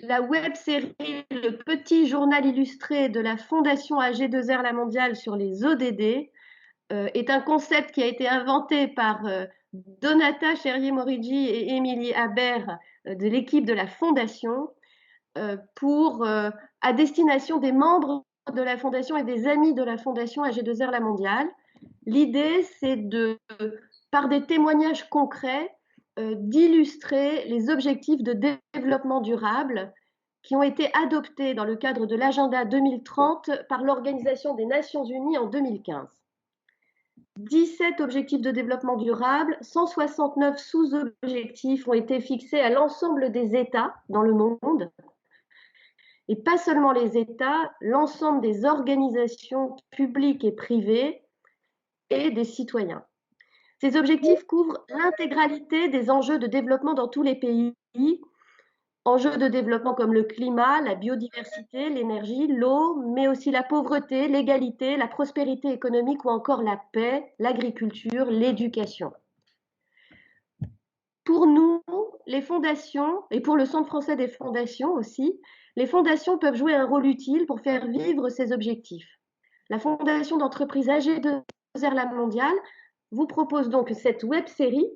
la web-série Le petit journal illustré de la Fondation AG2R La Mondiale sur les ODD est un concept qui a été inventé par Donata Cherrier-Morigi et Émilie Habert de l'équipe de la Fondation à destination des membres de la Fondation et des amis de la Fondation AG2R La Mondiale. L'idée, c'est par des témoignages concrets, d'illustrer les objectifs de développement durable qui ont été adoptés dans le cadre de l'agenda 2030 par l'Organisation des Nations Unies en 2015. 17 objectifs de développement durable, 169 sous-objectifs ont été fixés à l'ensemble des États dans le monde, et pas seulement les États, l'ensemble des organisations publiques et privées et des citoyens. Ces objectifs couvrent l'intégralité des enjeux de développement dans tous les pays, enjeux de développement comme le climat, la biodiversité, l'énergie, l'eau, mais aussi la pauvreté, l'égalité, la prospérité économique ou encore la paix, l'agriculture, l'éducation. Pour nous, les fondations, et pour le Centre français des fondations aussi, les fondations peuvent jouer un rôle utile pour faire vivre ces objectifs. La Fondation d'entreprise AG2R La Mondiale vous propose donc cette web-série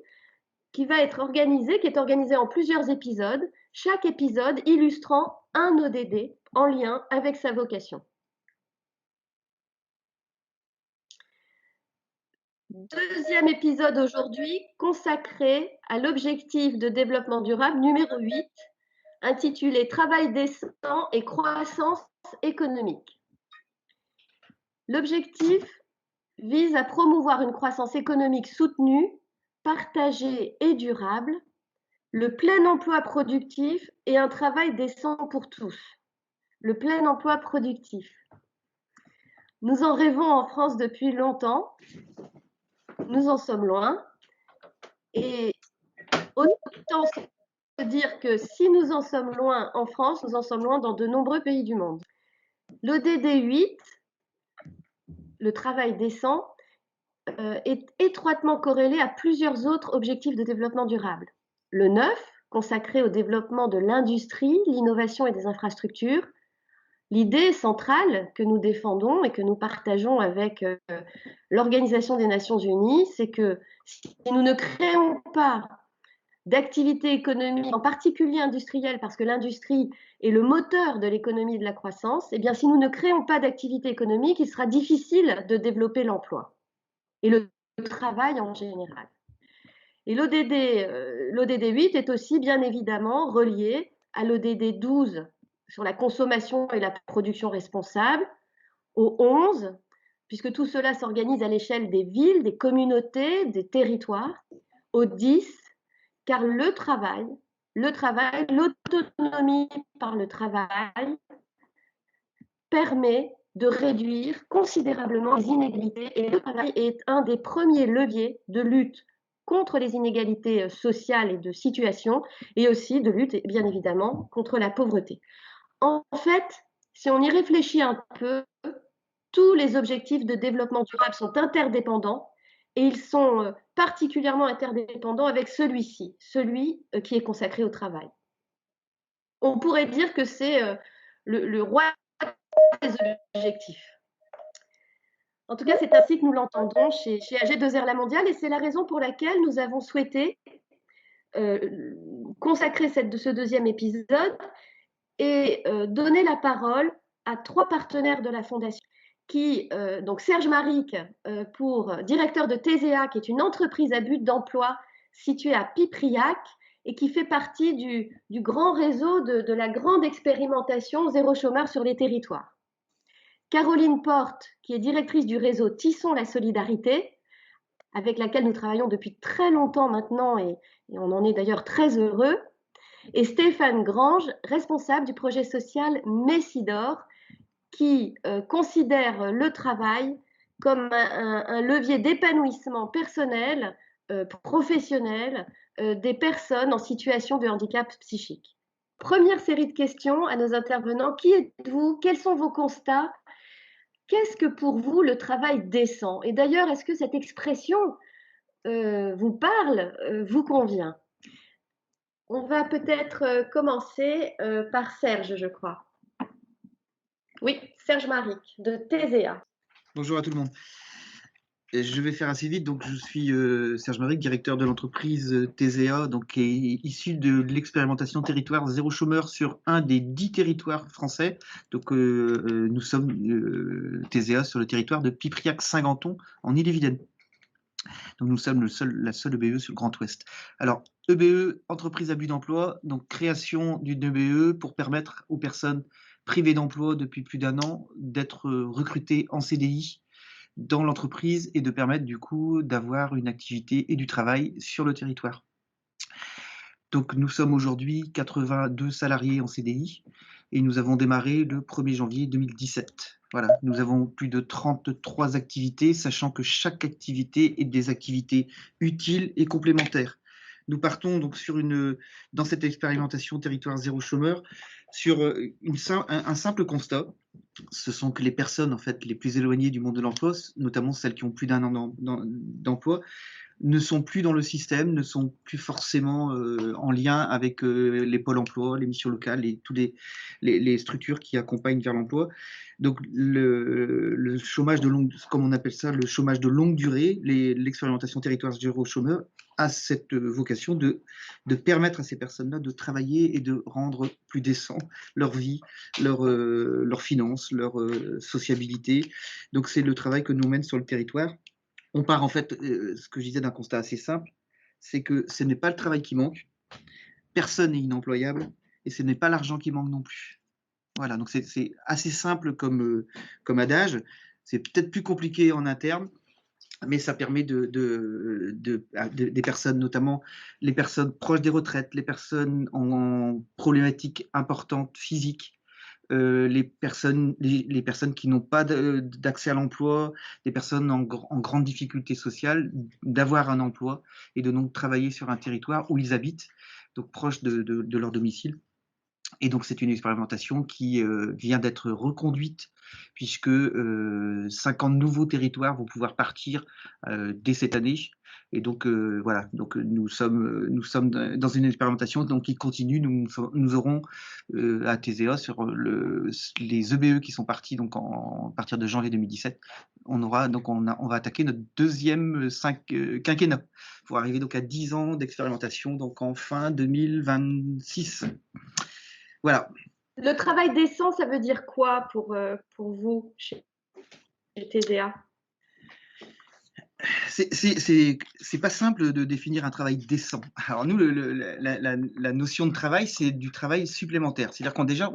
qui est organisée en plusieurs épisodes, chaque épisode illustrant un ODD en lien avec sa vocation. Deuxième épisode aujourd'hui consacré à l'objectif de développement durable numéro 8, intitulé Travail décent et croissance économique. L'objectif vise à promouvoir une croissance économique soutenue, partagée et durable, le plein emploi productif et un travail décent pour tous. Le plein emploi productif. Nous en rêvons en France depuis longtemps. Nous en sommes loin. Et autant se dire que si nous en sommes loin en France, nous en sommes loin dans de nombreux pays du monde. L'ODD 8, le travail décent, est étroitement corrélé à plusieurs autres objectifs de développement durable. Le 9, consacré au développement de l'industrie, l'innovation et des infrastructures. L'idée centrale que nous défendons et que nous partageons avec l'Organisation des Nations Unies, c'est que si nous ne créons pas d'activité économique, en particulier industrielle, parce que l'industrie est le moteur de l'économie de la croissance, eh bien, si nous ne créons pas d'activité économique, il sera difficile de développer l'emploi et le travail en général. Et l'ODD 8 est aussi bien évidemment relié à l'ODD 12 sur la consommation et la production responsable, au 11, puisque tout cela s'organise à l'échelle des villes, des communautés, des territoires, au 10, car le travail, l'autonomie par le travail permet de réduire considérablement les inégalités et le travail est un des premiers leviers de lutte contre les inégalités sociales et de situation et aussi de lutte, bien évidemment, contre la pauvreté. En fait, si on y réfléchit un peu, tous les objectifs de développement durable sont interdépendants et ils sont particulièrement interdépendants avec celui-ci, celui qui est consacré au travail. On pourrait dire que c'est le roi des objectifs. En tout cas, c'est ainsi que nous l'entendons chez AG2R La Mondiale et c'est la raison pour laquelle nous avons souhaité consacrer ce deuxième épisode et donner la parole à 3 partenaires de la Fondation donc Serge Maric, directeur de TESEA, qui est une entreprise à but d'emploi située à Pipriac et qui fait partie du grand réseau de la grande expérimentation Zéro chômeur sur les territoires. Caroline Porte, qui est directrice du réseau Tissons la solidarité, avec laquelle nous travaillons depuis très longtemps maintenant et on en est d'ailleurs très heureux. Et Stéphane Grange, responsable du projet social Messidor, qui considère le travail comme un levier d'épanouissement personnel, professionnel des personnes en situation de handicap psychique. Première série de questions à nos intervenants. Qui êtes-vous? Quels sont vos constats? Qu'est-ce que pour vous le travail décent? Et d'ailleurs, est-ce que cette expression vous parle, vous convient? On va peut-être commencer par Serge, je crois. Oui, Serge Maric, de TESEA. Bonjour à tout le monde. Et je vais faire assez vite. Donc, je suis Serge Maric, directeur de l'entreprise TESEA, donc, qui est issu de l'expérimentation territoire zéro chômeur sur un des 10 territoires français. Donc, nous sommes TESEA sur le territoire de Pipriac-Saint-Ganton, en Ille-et-Vilaine. Donc, nous sommes la seule EBE sur le Grand Ouest. Alors, EBE, entreprise à but d'emploi, donc création d'une EBE pour permettre aux personnes privées d'emploi depuis plus d'un an d'être recrutées en CDI dans l'entreprise et de permettre du coup d'avoir une activité et du travail sur le territoire. Donc nous sommes aujourd'hui 82 salariés en CDI et nous avons démarré le 1er janvier 2017. Voilà, nous avons plus de 33 activités, sachant que chaque activité est des activités utiles et complémentaires. Nous partons donc dans cette expérimentation territoire zéro chômeur sur un simple constat. Ce sont que les personnes en fait les plus éloignées du monde de l'emploi, notamment celles qui ont plus d'un an d'emploi, ne sont plus dans le système, ne sont plus forcément en lien avec les pôles emploi, les missions locales et toutes les structures qui accompagnent vers l'emploi. Donc le chômage de longue, comme on appelle ça, le chômage de longue durée, l'expérimentation territoire zéro chômeur a cette vocation de permettre à ces personnes-là de travailler et de rendre plus décent leur vie, leurs finances, leur sociabilité. Donc c'est le travail que nous mène sur le territoire. On part en fait, ce que je disais, d'un constat assez simple, c'est que ce n'est pas le travail qui manque, personne n'est inemployable et ce n'est pas l'argent qui manque non plus. Voilà, donc c'est assez simple comme adage. C'est peut-être plus compliqué en interne, mais ça permet des personnes, notamment les personnes proches des retraites, les personnes en problématiques importantes physiques, les personnes qui n'ont pas d'accès à l'emploi, des personnes en grande difficulté sociale, d'avoir un emploi et de donc travailler sur un territoire où ils habitent, donc proche de leur domicile. Et donc c'est une expérimentation qui vient d'être reconduite puisque 50 nouveaux territoires vont pouvoir partir dès cette année. Et donc voilà, donc nous sommes dans une expérimentation donc qui continue. Nous aurons à TESEA sur les EBE qui sont partis donc à partir de janvier 2017. On va attaquer notre deuxième quinquennat pour arriver donc à 10 ans d'expérimentation donc en fin 2026. Voilà. Le travail décent, ça veut dire quoi pour vous chez TESEA? C'est pas simple de définir un travail décent. Alors nous, la notion de travail, c'est du travail supplémentaire. C'est-à-dire qu'on déjà,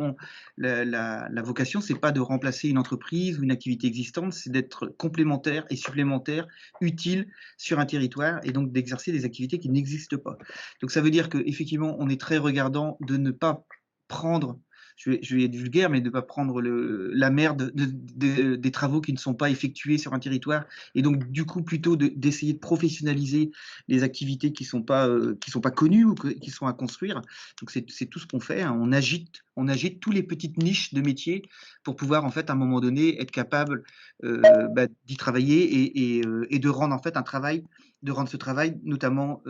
la vocation, c'est pas de remplacer une entreprise ou une activité existante, c'est d'être complémentaire et supplémentaire, utile sur un territoire et donc d'exercer des activités qui n'existent pas. Donc ça veut dire qu'effectivement, on est très regardant de ne pas prendre, je vais être vulgaire, mais de ne pas prendre la merde des travaux qui ne sont pas effectués sur un territoire, et donc du coup plutôt d'essayer de professionnaliser les activités qui sont pas connues ou qui sont à construire. Donc c'est tout ce qu'on fait, hein. On agite tous les petites niches de métiers pour pouvoir en fait à un moment donné être capable d'y travailler et de rendre en fait ce travail notamment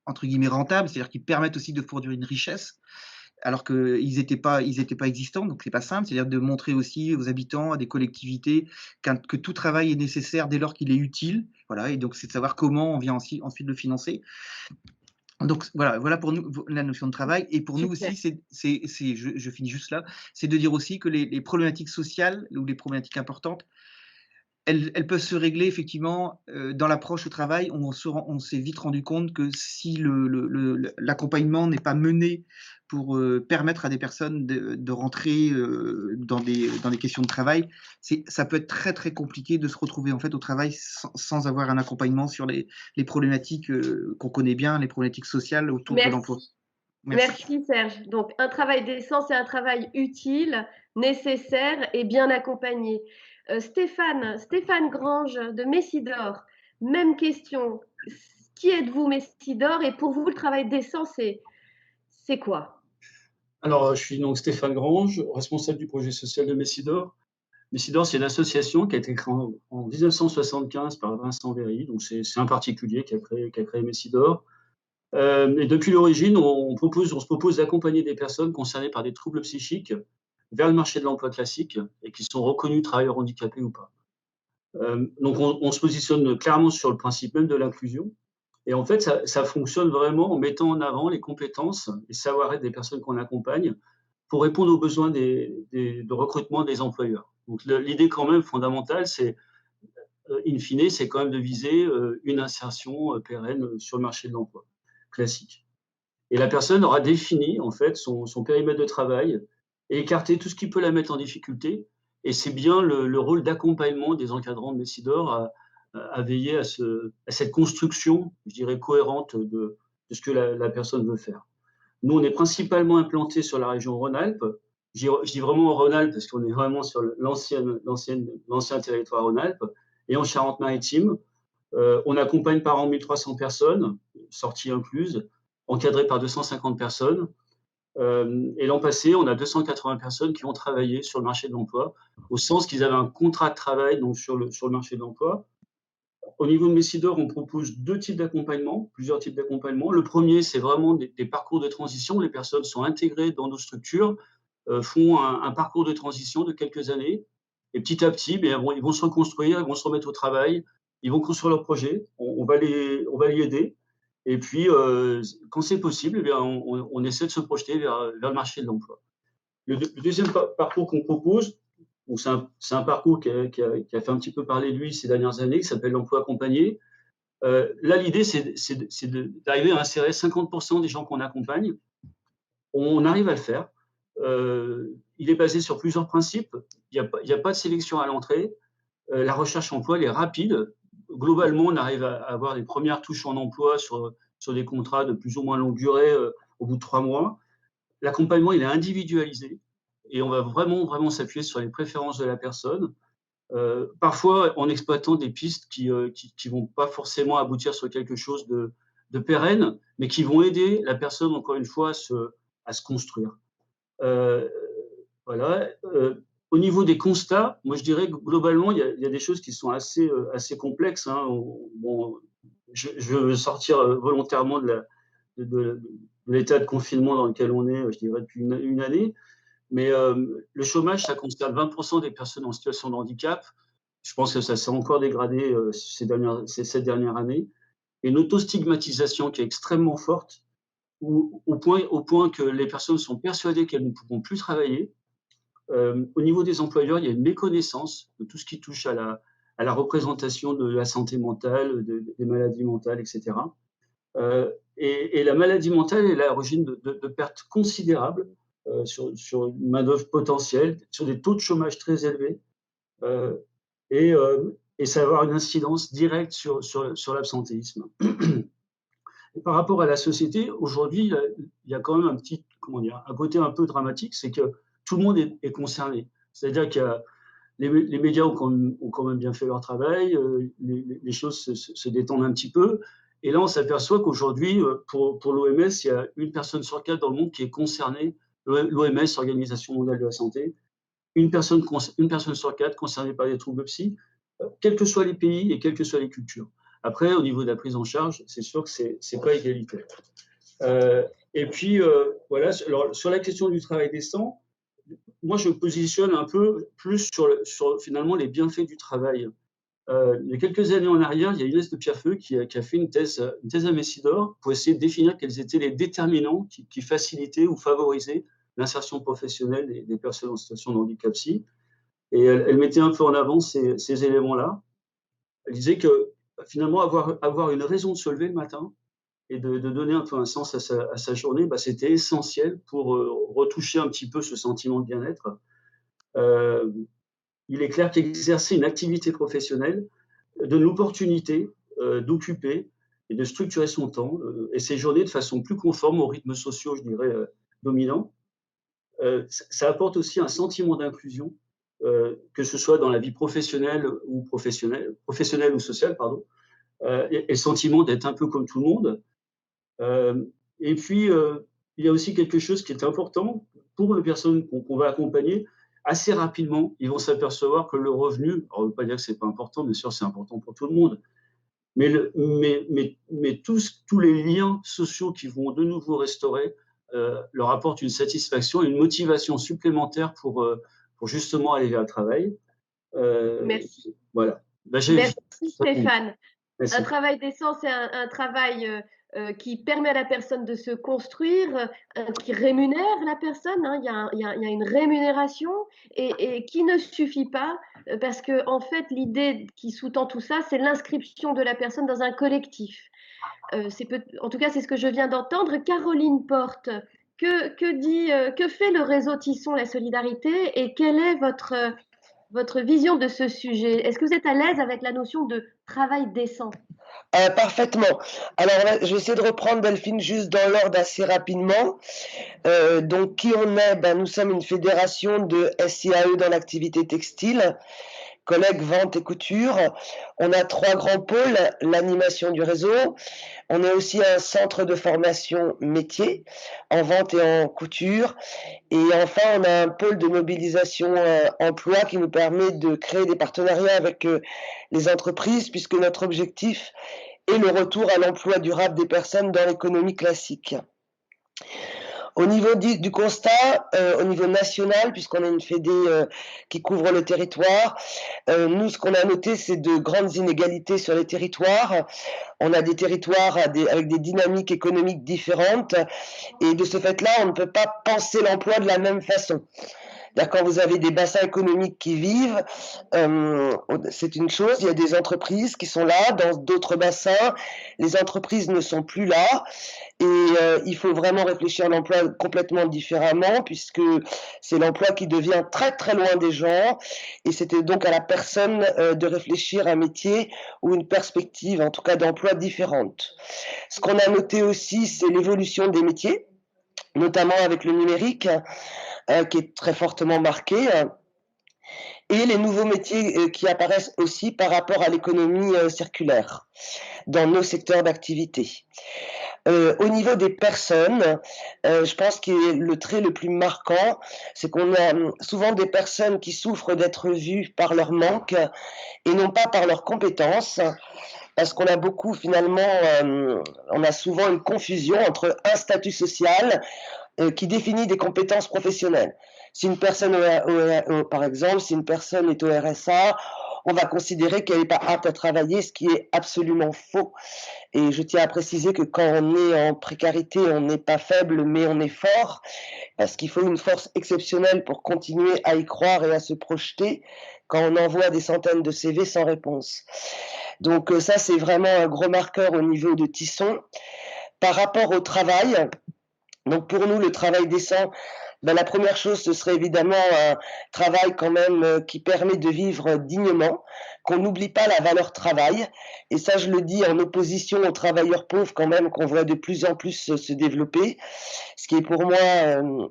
entre guillemets rentable, c'est-à-dire qu'ils permettent aussi de produire une richesse alors qu'ils n'étaient pas existants, donc c'est pas simple. C'est-à-dire de montrer aussi aux habitants, à des collectivités, que tout travail est nécessaire dès lors qu'il est utile. Voilà, et donc c'est de savoir comment on vient ensuite le financer. Donc voilà pour nous la notion de travail. Et pour nous Super. aussi, je finis juste là, c'est de dire aussi que les problématiques sociales ou les problématiques importantes, elles peuvent se régler effectivement dans l'approche au travail. On s'est vite rendu compte que si l'accompagnement n'est pas mené pour permettre à des personnes de rentrer dans des questions de travail, ça peut être très très compliqué de se retrouver en fait au travail sans avoir un accompagnement sur les problématiques qu'on connaît bien, les problématiques sociales autour de l'emploi. Merci. Merci. Merci Serge. Donc un travail décent, c'est un travail utile, nécessaire et bien accompagné. Stéphane Grange de Messidor, même question. Qui êtes-vous, Messidor? Et pour vous, le travail décent, c'est quoi? Alors, je suis donc Stéphane Grange, responsable du projet social de Messidor. Messidor, c'est une association qui a été créée en 1975 par Vincent Véry. Donc, c'est un particulier qui a créé Messidor. Et depuis l'origine, on se propose d'accompagner des personnes concernées par des troubles psychiques vers le marché de l'emploi classique et qui sont reconnus travailleurs handicapés ou pas. Donc on se positionne clairement sur le principe même de l'inclusion. Et en fait, ça fonctionne vraiment en mettant en avant les compétences et savoir-être des personnes qu'on accompagne pour répondre aux besoins de recrutement des employeurs. Donc l'idée quand même fondamentale, c'est, in fine, c'est quand même de viser une insertion pérenne sur le marché de l'emploi classique. Et la personne aura défini en fait son périmètre de travail et écarté tout ce qui peut la mettre en difficulté. Et c'est bien le rôle d'accompagnement des encadrants de Messidor à veiller à cette construction, je dirais, cohérente de ce que la personne veut faire. Nous, on est principalement implanté sur la région Rhône-Alpes. Je dis vraiment Rhône-Alpes parce qu'on est vraiment sur l'ancien territoire Rhône-Alpes et en Charente-Maritime. On accompagne par an 1300 personnes, sorties incluses, encadrées par 250 personnes. Et l'an passé, on a 280 personnes qui ont travaillé sur le marché de l'emploi, au sens qu'ils avaient un contrat de travail donc sur le marché de l'emploi. Au niveau de Messidor, on propose plusieurs types d'accompagnement. Le premier, c'est vraiment des parcours de transition. Les personnes sont intégrées dans nos structures, font un parcours de transition de quelques années, et petit à petit, ils vont se reconstruire, ils vont se remettre au travail, ils vont construire leur projet. On va les aider. Et puis, quand c'est possible, on essaie de se projeter vers le marché de l'emploi. Le deuxième parcours qu'on propose, c'est un parcours qui a fait un petit peu parler de lui ces dernières années, qui s'appelle l'emploi accompagné. Là, l'idée, c'est d'arriver à insérer 50% des gens qu'on accompagne. On arrive à le faire. Il est basé sur plusieurs principes. Il n'y a pas de sélection à l'entrée. La recherche emploi, elle est rapide. Globalement, on arrive à avoir les premières touches en emploi sur des contrats de plus ou moins longue durée au bout de 3 mois. L'accompagnement, il est individualisé et on va vraiment s'appuyer sur les préférences de la personne. Parfois en exploitant des pistes qui vont pas forcément aboutir sur quelque chose de pérenne, mais qui vont aider la personne, encore une fois, à se construire. Voilà. Au niveau des constats, moi je dirais que globalement, il y a des choses qui sont assez complexes, hein. Bon, je veux sortir volontairement de l'état de confinement dans lequel on est, je dirais, depuis une année. Mais le chômage, ça concerne 20% des personnes en situation de handicap. Je pense que ça s'est encore dégradé ces 7 dernières années. Et une autostigmatisation qui est extrêmement forte, au point que les personnes sont persuadées qu'elles ne pourront plus travailler. Au niveau des employeurs, il y a une méconnaissance de tout ce qui touche à la représentation de la santé mentale, des maladies mentales, etc. Et la maladie mentale est à l'origine de pertes considérables sur une main-d'œuvre potentielle, sur des taux de chômage très élevés, et ça va avoir une incidence directe sur l'absentéisme. Et par rapport à la société, aujourd'hui, il y a quand même un côté un peu dramatique, c'est que tout le monde est concerné. C'est-à-dire que les médias ont quand même bien fait leur travail, les choses se détendent un petit peu. Et là, on s'aperçoit qu'aujourd'hui, pour l'OMS, il y a une personne sur 4 dans le monde qui est concernée. L'OMS, Organisation mondiale de la santé, une personne sur 4 concernée par des troubles psy, quels que soient les pays et quelles que soient les cultures. Après, au niveau de la prise en charge, c'est sûr que c'est pas égalitaire. Et puis, voilà, alors, sur la question du travail décent, moi, je me positionne un peu plus sur finalement les bienfaits du travail. Il y a quelques années en arrière, il y a Inès de Pierrefeu qui a fait une thèse à Messidor pour essayer de définir quels étaient les déterminants qui facilitaient ou favorisaient l'insertion professionnelle des personnes en situation de handicap psy. Et elle mettait un peu en avant ces éléments-là. Elle disait que finalement, avoir une raison de se lever le matin et de donner un peu un sens à sa journée, c'était essentiel pour retoucher un petit peu ce sentiment de bien-être. Il est clair qu'exercer une activité professionnelle donne l'opportunité d'occuper et de structurer son temps et ses journées de façon plus conforme aux rythmes sociaux, je dirais, dominants. Ça apporte aussi un sentiment d'inclusion, que ce soit dans la vie professionnelle ou sociale, pardon, et le sentiment d'être un peu comme tout le monde. Et puis, il y a aussi quelque chose qui est important pour les personnes qu'on va accompagner. Assez rapidement, ils vont s'apercevoir que le revenu, alors on ne veut pas dire que ce n'est pas important, bien sûr, c'est important pour tout le monde, Mais tous les liens sociaux qui vont de nouveau restaurer leur apportent une satisfaction et une motivation supplémentaire pour justement aller vers le travail. Merci. Voilà. Merci Stéphane. Merci. Un travail décent, c'est un travail qui permet à la personne de se construire, qui rémunère la personne. Hein. Il y a une rémunération et qui ne suffit pas parce que en fait, l'idée qui sous-tend tout ça, c'est l'inscription de la personne dans un collectif. En tout cas, c'est ce que je viens d'entendre. Caroline Porte, que fait le réseau Tissons la solidarité et quelle est votre vision de ce sujet? Est-ce que vous êtes à l'aise avec la notion de travail décent? Parfaitement. Alors, je vais essayer de reprendre, Delphine, juste dans l'ordre assez rapidement. Donc, qui on est? Nous sommes une fédération de SIAE dans l'activité textile, collègues vente et couture. On a 3 grands pôles, l'animation du réseau. On est aussi un centre de formation métier en vente et en couture. Et enfin, on a un pôle de mobilisation emploi qui nous permet de créer des partenariats avec les entreprises, puisque notre objectif est le retour à l'emploi durable des personnes dans l'économie classique. Au niveau du constat, au niveau national, puisqu'on est une fédé qui couvre le territoire, nous, ce qu'on a noté, c'est de grandes inégalités sur les territoires. On a des territoires avec des dynamiques économiques différentes, et de ce fait-là, on ne peut pas penser l'emploi de la même façon. Quand vous avez des bassins économiques qui vivent, c'est une chose, il y a des entreprises qui sont là, dans d'autres bassins, les entreprises ne sont plus là, et il faut vraiment réfléchir à l'emploi complètement différemment, puisque c'est l'emploi qui devient très très loin des gens, et c'était donc à la personne de réfléchir à un métier ou une perspective, en tout cas d'emploi différente. Ce qu'on a noté aussi, c'est l'évolution des métiers, notamment avec le numérique, qui est très fortement marqué, et les nouveaux métiers qui apparaissent aussi par rapport à l'économie circulaire dans nos secteurs d'activité. Au niveau des personnes, je pense que le trait le plus marquant, c'est qu'on a souvent des personnes qui souffrent d'être vues par leur manque et non pas par leurs compétences, parce qu'on a beaucoup finalement, on a souvent une confusion entre un statut social qui définit des compétences professionnelles. Si une personne, par exemple, si une personne est au RSA, on va considérer qu'elle n'est pas apte à travailler, ce qui est absolument faux. Et je tiens à préciser que quand on est en précarité, on n'est pas faible, mais on est fort, parce qu'il faut une force exceptionnelle pour continuer à y croire et à se projeter quand on envoie des centaines de CV sans réponse. Donc ça, c'est vraiment un gros marqueur au niveau de Tissons. Par rapport au travail, donc pour nous, le travail décent, la première chose, ce serait évidemment un travail quand même qui permet de vivre dignement, qu'on n'oublie pas la valeur travail. Et ça, je le dis en opposition aux travailleurs pauvres quand même, qu'on voit de plus en plus se développer, ce qui est pour moi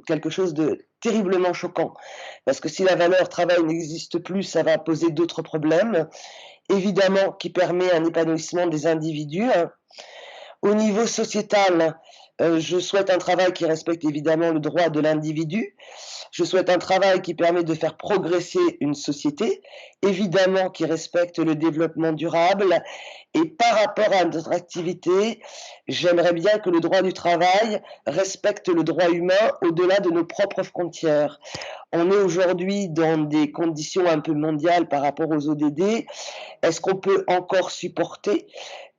quelque chose de terriblement choquant. Parce que si la valeur travail n'existe plus, ça va poser d'autres problèmes, évidemment qui permet un épanouissement des individus. Au niveau sociétal, je souhaite un travail qui respecte évidemment le droit de l'individu. Je souhaite un travail qui permet de faire progresser une société, évidemment qui respecte le développement durable. Et par rapport à notre activité, j'aimerais bien que le droit du travail respecte le droit humain au-delà de nos propres frontières. On est aujourd'hui dans des conditions un peu mondiales par rapport aux ODD. Est-ce qu'on peut encore supporter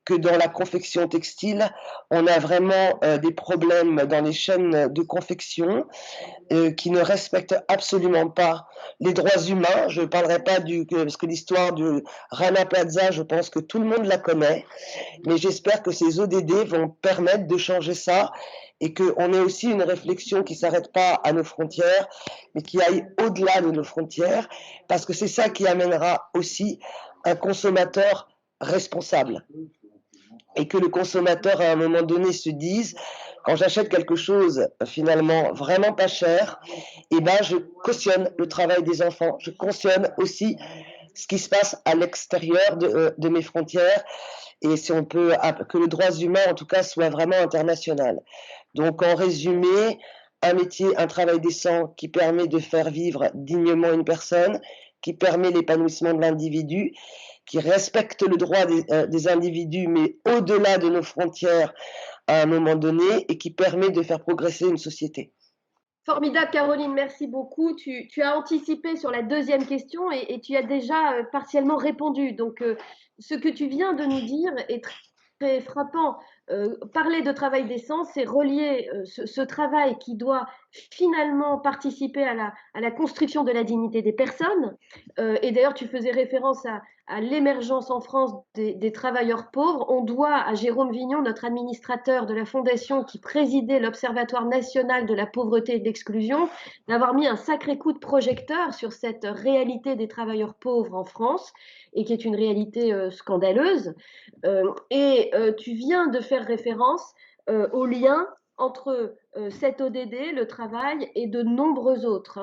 que dans la confection textile, on a vraiment des problèmes dans les chaînes de confection qui ne respectent absolument pas les droits humains. Je ne parlerai pas parce que l'histoire du Rana Plaza, je pense que tout le monde la connaît, mais j'espère que ces ODD vont permettre de changer ça et qu'on ait aussi une réflexion qui ne s'arrête pas à nos frontières, mais qui aille au-delà de nos frontières, parce que c'est ça qui amènera aussi un consommateur responsable. Et que le consommateur, à un moment donné, se dise, quand j'achète quelque chose finalement vraiment pas cher, je cautionne le travail des enfants. Je cautionne aussi ce qui se passe à l'extérieur de mes frontières. Et si on peut, que le droit humain, en tout cas, soit vraiment international. Donc, en résumé, un métier, un travail décent qui permet de faire vivre dignement une personne, qui permet l'épanouissement de l'individu, qui respecte le droit des individus, mais au-delà de nos frontières à un moment donné, et qui permet de faire progresser une société. Formidable, Caroline, merci beaucoup. Tu as anticipé sur la deuxième question et tu as déjà partiellement répondu. Donc, ce que tu viens de nous dire est très frappant. Parler de travail décent, c'est relier ce travail qui doit finalement participer à la construction de la dignité des personnes. Et d'ailleurs, tu faisais référence à l'émergence en France des travailleurs pauvres. On doit à Jérôme Vignon, notre administrateur de la fondation qui présidait l'Observatoire national de la pauvreté et de l'exclusion, d'avoir mis un sacré coup de projecteur sur cette réalité des travailleurs pauvres en France, et qui est une réalité scandaleuse. Tu viens de faire référence au lien entre cet ODD, le travail, et de nombreux autres.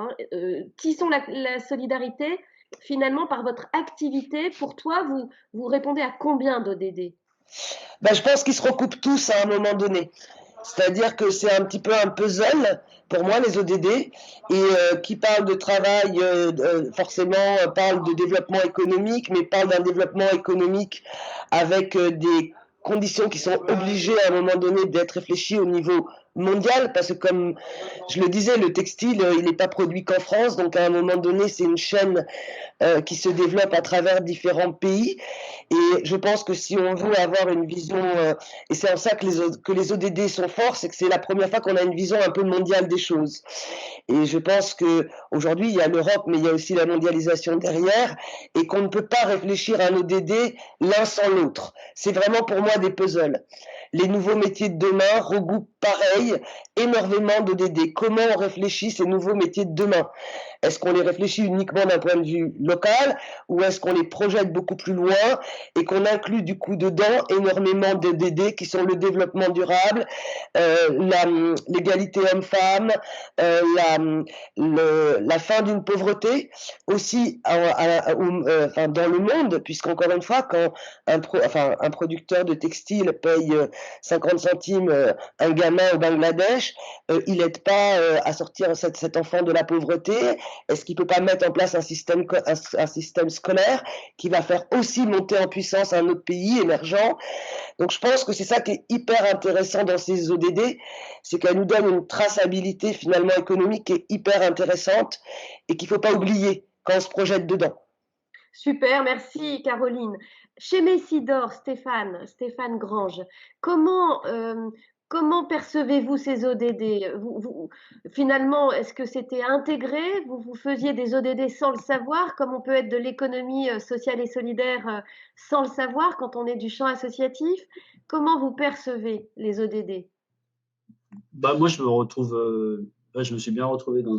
Qui sont la solidarité? Finalement, par votre activité, pour toi, vous répondez à combien d'ODD? Je pense qu'ils se recoupent tous à un moment donné. C'est-à-dire que c'est un petit peu un puzzle, pour moi, les ODD, et qui parle de travail, forcément, parle de développement économique, mais parle d'un développement économique avec des conditions qui sont obligées à un moment donné d'être réfléchies au niveau mondial, parce que comme je le disais, le textile, il n'est pas produit qu'en France, donc à un moment donné, c'est une chaîne qui se développe à travers différents pays. Et je pense que si on veut avoir une vision, et c'est en ça que les ODD sont forts, c'est que c'est la première fois qu'on a une vision un peu mondiale des choses. Et je pense qu'aujourd'hui, il y a l'Europe, mais il y a aussi la mondialisation derrière, et qu'on ne peut pas réfléchir à un ODD l'un sans l'autre. C'est vraiment pour moi des puzzles. Les nouveaux métiers de demain regroupent pareil énormément d'ODD. Comment on réfléchit ces nouveaux métiers de demain? Est-ce qu'on les réfléchit uniquement d'un point de vue local, ou est-ce qu'on les projette beaucoup plus loin et qu'on inclut du coup dedans énormément d'ODD qui sont le développement durable, l'égalité homme-femme, la fin d'une pauvreté, aussi dans le monde, puisqu'encore une fois, quand un producteur de textile paye 50 centimes un gamin au Bangladesh, il n'aide pas à sortir cet enfant de la pauvreté. Est-ce qu'il ne peut pas mettre en place un système scolaire qui va faire aussi monter en puissance un autre pays émergent? Donc je pense que c'est ça qui est hyper intéressant dans ces ODD, c'est qu'elles nous donnent une traçabilité finalement économique qui est hyper intéressante et qu'il ne faut pas oublier quand on se projette dedans. Super, merci Caroline. Chez Messidor, Stéphane Grange, comment percevez-vous ces ODD? Finalement, est-ce que c'était intégré? Vous faisiez des ODD sans le savoir, comme on peut être de l'économie sociale et solidaire sans le savoir quand on est du champ associatif? Comment vous percevez les ODD? Moi, je me suis bien retrouvé dans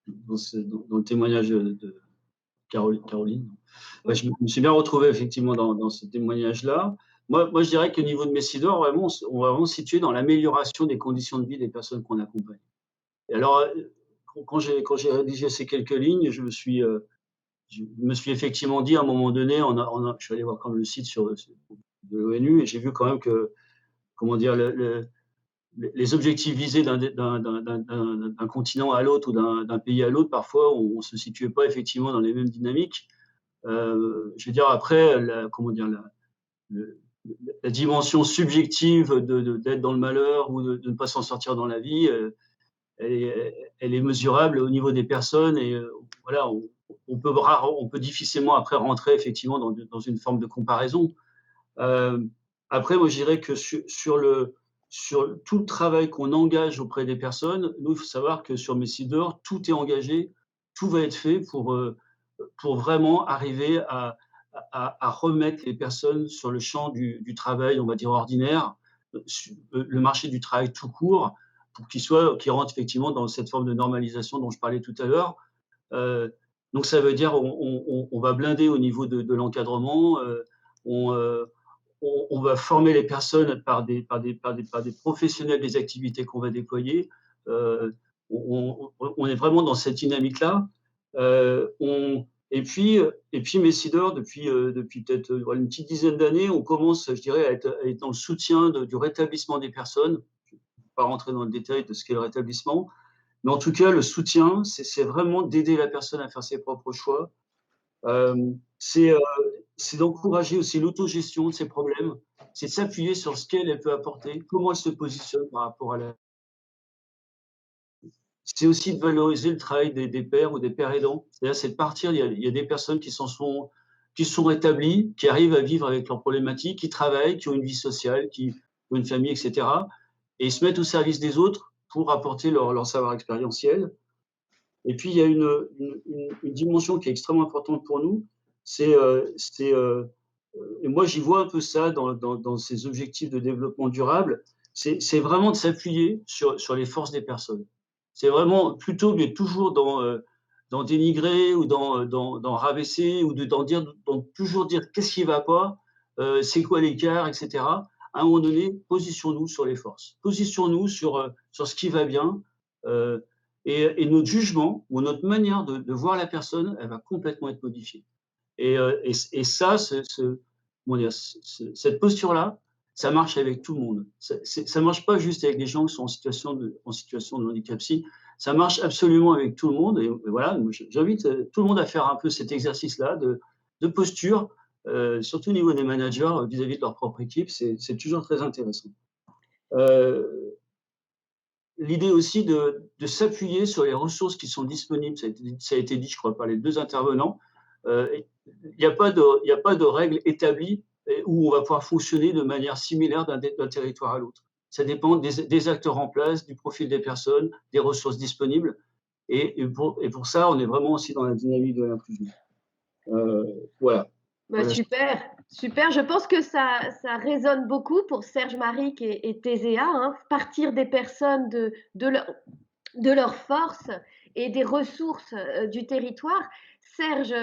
le témoignage de Caroline. Je me suis bien retrouvé effectivement dans ce témoignage-là. Moi, je dirais qu'au niveau de Messidor, vraiment, on va vraiment se situer dans l'amélioration des conditions de vie des personnes qu'on accompagne. Et alors, quand j'ai rédigé ces quelques lignes, je me suis effectivement dit à un moment donné, je suis allé voir quand même le site de l'ONU et j'ai vu quand même que, comment dire, les objectifs visés d'un continent à l'autre ou d'un pays à l'autre, parfois, on ne se situait pas effectivement dans les mêmes dynamiques. Je veux dire, après, la dimension subjective d'être dans le malheur ou de ne pas s'en sortir dans la vie, elle est mesurable au niveau des personnes et voilà, on peut difficilement après rentrer effectivement dans une forme de comparaison. Après, moi, je dirais que sur tout le travail qu'on engage auprès des personnes, nous, il faut savoir que sur Messidor, tout est engagé, tout va être fait pour vraiment arriver à remettre les personnes sur le champ du travail, on va dire ordinaire, le marché du travail tout court, pour qu'ils rentrent effectivement dans cette forme de normalisation dont je parlais tout à l'heure. Donc ça veut dire on va blinder au niveau de l'encadrement, on va former les personnes par des professionnels des activités qu'on va déployer. On est vraiment dans cette dynamique-là. Et puis Messidor, depuis peut-être une petite dizaine d'années, on commence, je dirais, à être dans le soutien du rétablissement des personnes. Je ne vais pas rentrer dans le détail de ce qu'est le rétablissement, mais en tout cas, le soutien, c'est vraiment d'aider la personne à faire ses propres choix. c'est d'encourager aussi l'autogestion de ses problèmes, c'est de s'appuyer sur ce qu'elle peut apporter, comment elle se positionne par rapport à la. C'est aussi de valoriser le travail des pères ou des pères aidants. C'est-à-dire, c'est de partir, il y a des personnes qui sont établies, qui arrivent à vivre avec leurs problématiques, qui travaillent, qui ont une vie sociale, qui ont une famille, et cetera, et ils se mettent au service des autres pour apporter leur savoir expérientiel. Et puis, il y a une dimension qui est extrêmement importante pour nous, c'est, et moi j'y vois un peu ça dans ces objectifs de développement durable, c'est vraiment de s'appuyer sur les forces des personnes. C'est vraiment plutôt que toujours dans dénigrer ou dans rabaisser ou dans toujours dire qu'est-ce qui ne va pas, c'est quoi l'écart, etc. À un moment donné, positionnons-nous sur les forces, positionnons-nous sur ce qui va bien. euh, et notre jugement ou notre manière de voir la personne, elle va complètement être modifiée. Et ça, comment dire, cette posture-là, ça marche avec tout le monde. Ça ne marche pas juste avec les gens qui sont en situation de handicap psy, ça marche absolument avec tout le monde. Et voilà, j'invite tout le monde à faire un peu cet exercice-là de posture, surtout au niveau des managers vis-à-vis de leur propre équipe, c'est toujours très intéressant. L'idée aussi de s'appuyer sur les ressources qui sont disponibles, ça a été dit, je crois, par les deux intervenants. Il n'y a pas de règles établies où on va pouvoir fonctionner de manière similaire d'un territoire à l'autre. Ça dépend des acteurs en place, du profil des personnes, des ressources disponibles. Et pour ça, on est vraiment aussi dans la dynamique de l'inclusion. Voilà. Bah, Voilà. super, super. Je pense que ça résonne beaucoup pour Serge Maric et TESEA, hein. Partir des personnes de leur force et des ressources du territoire. Serge,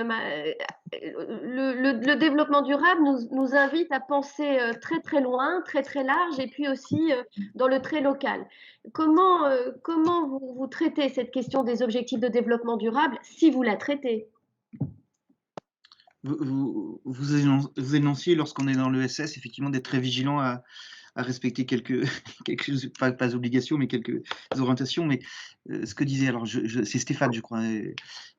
le développement durable nous invite à penser très très loin, très très large et puis aussi dans le très local. Comment vous traitez cette question des objectifs de développement durable si vous la traitez? Vous énonciez, lorsqu'on est dans l'ESS, effectivement, d'être très vigilant à respecter quelques pas obligations, mais quelques orientations. Mais ce que disait, alors c'est Stéphane, je crois.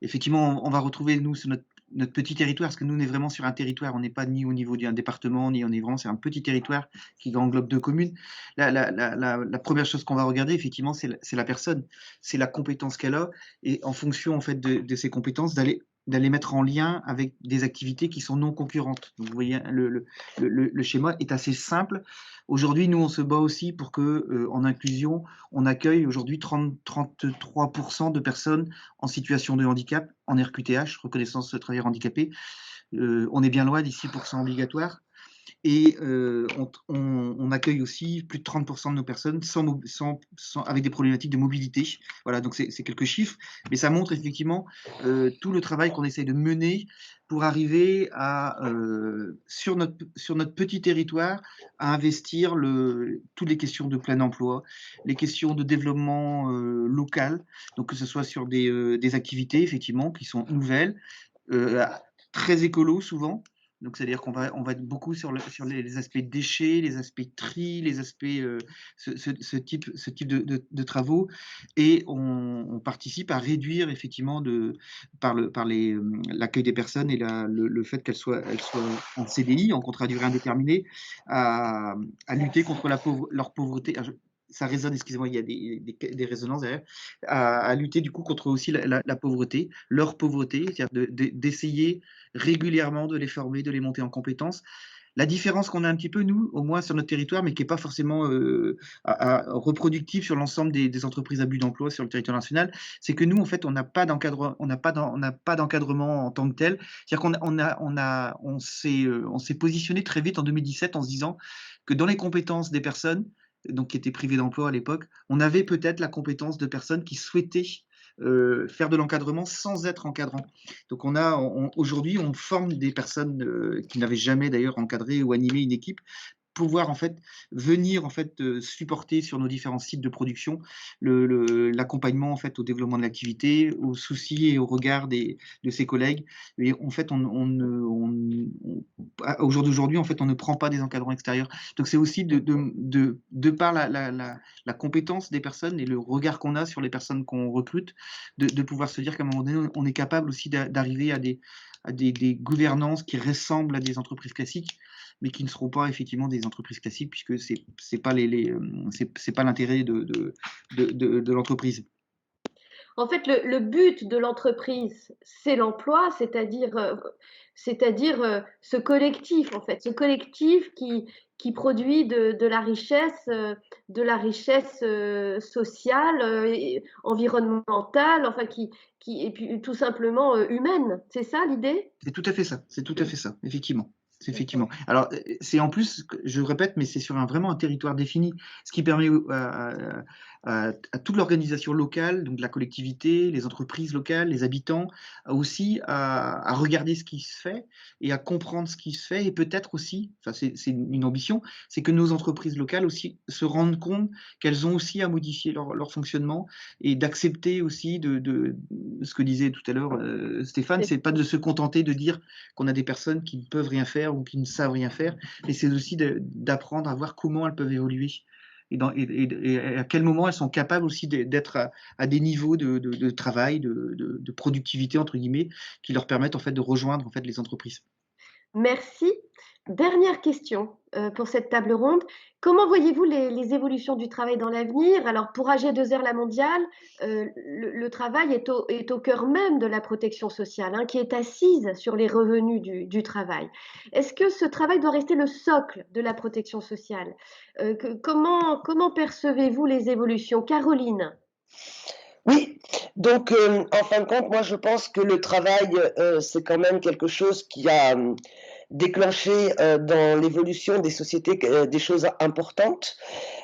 Effectivement, on va retrouver, nous, sur notre petit territoire, parce que nous, on est vraiment sur un territoire, on n'est pas ni au niveau d'un département, ni on est vraiment sur un petit territoire qui englobe 2 communes. La première chose qu'on va regarder, effectivement, c'est la personne, c'est la compétence qu'elle a, et en fonction, en fait, de ses compétences, d'aller mettre en lien avec des activités qui sont non concurrentes. Donc, vous voyez, le schéma est assez simple. Aujourd'hui, nous, on se bat aussi pour que, en inclusion, on accueille aujourd'hui 33% de personnes en situation de handicap en RQTH, reconnaissance de travailleurs handicapés. On est bien loin des 6% obligatoires. Et on accueille aussi plus de 30% de nos personnes avec des problématiques de mobilité. Voilà, donc c'est quelques chiffres, mais ça montre effectivement tout le travail qu'on essaie de mener pour arriver à, sur notre petit territoire, à investir toutes les questions de plein emploi, les questions de développement local, donc que ce soit sur des activités effectivement qui sont nouvelles, très écolo souvent. Donc, c'est-à-dire qu'on va être beaucoup sur les aspects déchets, les aspects tri, les aspects, ce type de travaux. Et on participe à réduire effectivement par l'accueil des personnes et le fait qu'elles soient en CDI, en contrat à durée indéterminée, à lutter contre leur pauvreté. Ça résonne, excusez-moi, il y a des résonances derrière, à lutter du coup contre aussi la pauvreté, leur pauvreté, c'est-à-dire d'essayer régulièrement de les former, de les monter en compétences. La différence qu'on a un petit peu, nous, au moins sur notre territoire, mais qui n'est pas forcément reproductive sur l'ensemble des entreprises à but d'emploi sur le territoire national, c'est que nous, en fait, on n'a pas d'encadrement en tant que tel. C'est-à-dire qu'on s'est positionné très vite en 2017 en se disant que dans les compétences des personnes, donc qui étaient privées d'emploi à l'époque, on avait peut-être la compétence de personnes qui souhaitaient faire de l'encadrement sans être encadrant. Donc aujourd'hui, on forme des personnes qui n'avaient jamais d'ailleurs encadré ou animé une équipe pouvoir en fait venir en fait supporter sur nos différents sites de production l'accompagnement en fait au développement de l'activité, aux soucis et au regard de ses collègues. Et en fait, au jour d'aujourd'hui, en fait, on ne prend pas des encadrants extérieurs. Donc c'est aussi de par la compétence des personnes et le regard qu'on a sur les personnes qu'on recrute, de pouvoir se dire qu'à un moment donné, on est capable aussi d'arriver à des gouvernances qui ressemblent à des entreprises classiques, mais qui ne seront pas effectivement des entreprises classiques, puisque c'est pas c'est pas l'intérêt de l'entreprise. En fait, le but de l'entreprise, c'est l'emploi, c'est-à-dire ce collectif, en fait, ce collectif qui produit de la richesse sociale, et environnementale, enfin et puis tout simplement humaine. C'est ça l'idée? C'est tout à fait ça, c'est tout à fait ça, effectivement. Effectivement. D'accord. Alors, c'est en plus, je répète, mais c'est sur vraiment un territoire défini, ce qui permet à toute l'organisation locale, donc la collectivité, les entreprises locales, les habitants, aussi à regarder ce qui se fait et à comprendre ce qui se fait, et peut-être aussi, enfin c'est une ambition, c'est que nos entreprises locales aussi se rendent compte qu'elles ont aussi à modifier leur fonctionnement, et d'accepter aussi de ce que disait tout à l'heure Stéphane, c'est pas de se contenter de dire qu'on a des personnes qui ne peuvent rien faire ou qui ne savent rien faire, mais c'est aussi d'apprendre à voir comment elles peuvent évoluer et à quel moment elles sont capables aussi d'être à des niveaux de travail, de productivité entre guillemets, qui leur permettent en fait de rejoindre en fait les entreprises. Merci. Dernière question pour cette table ronde. Comment voyez-vous les évolutions du travail dans l'avenir? Alors, pour AG2R La Mondiale, le travail est au cœur même de la protection sociale, hein, qui est assise sur les revenus du travail. Est-ce que ce travail doit rester le socle de la protection sociale? Comment percevez-vous les évolutions? Caroline? Oui, donc en fin de compte, moi je pense que le travail, c'est quand même quelque chose qui a déclenché dans l'évolution des sociétés des choses importantes,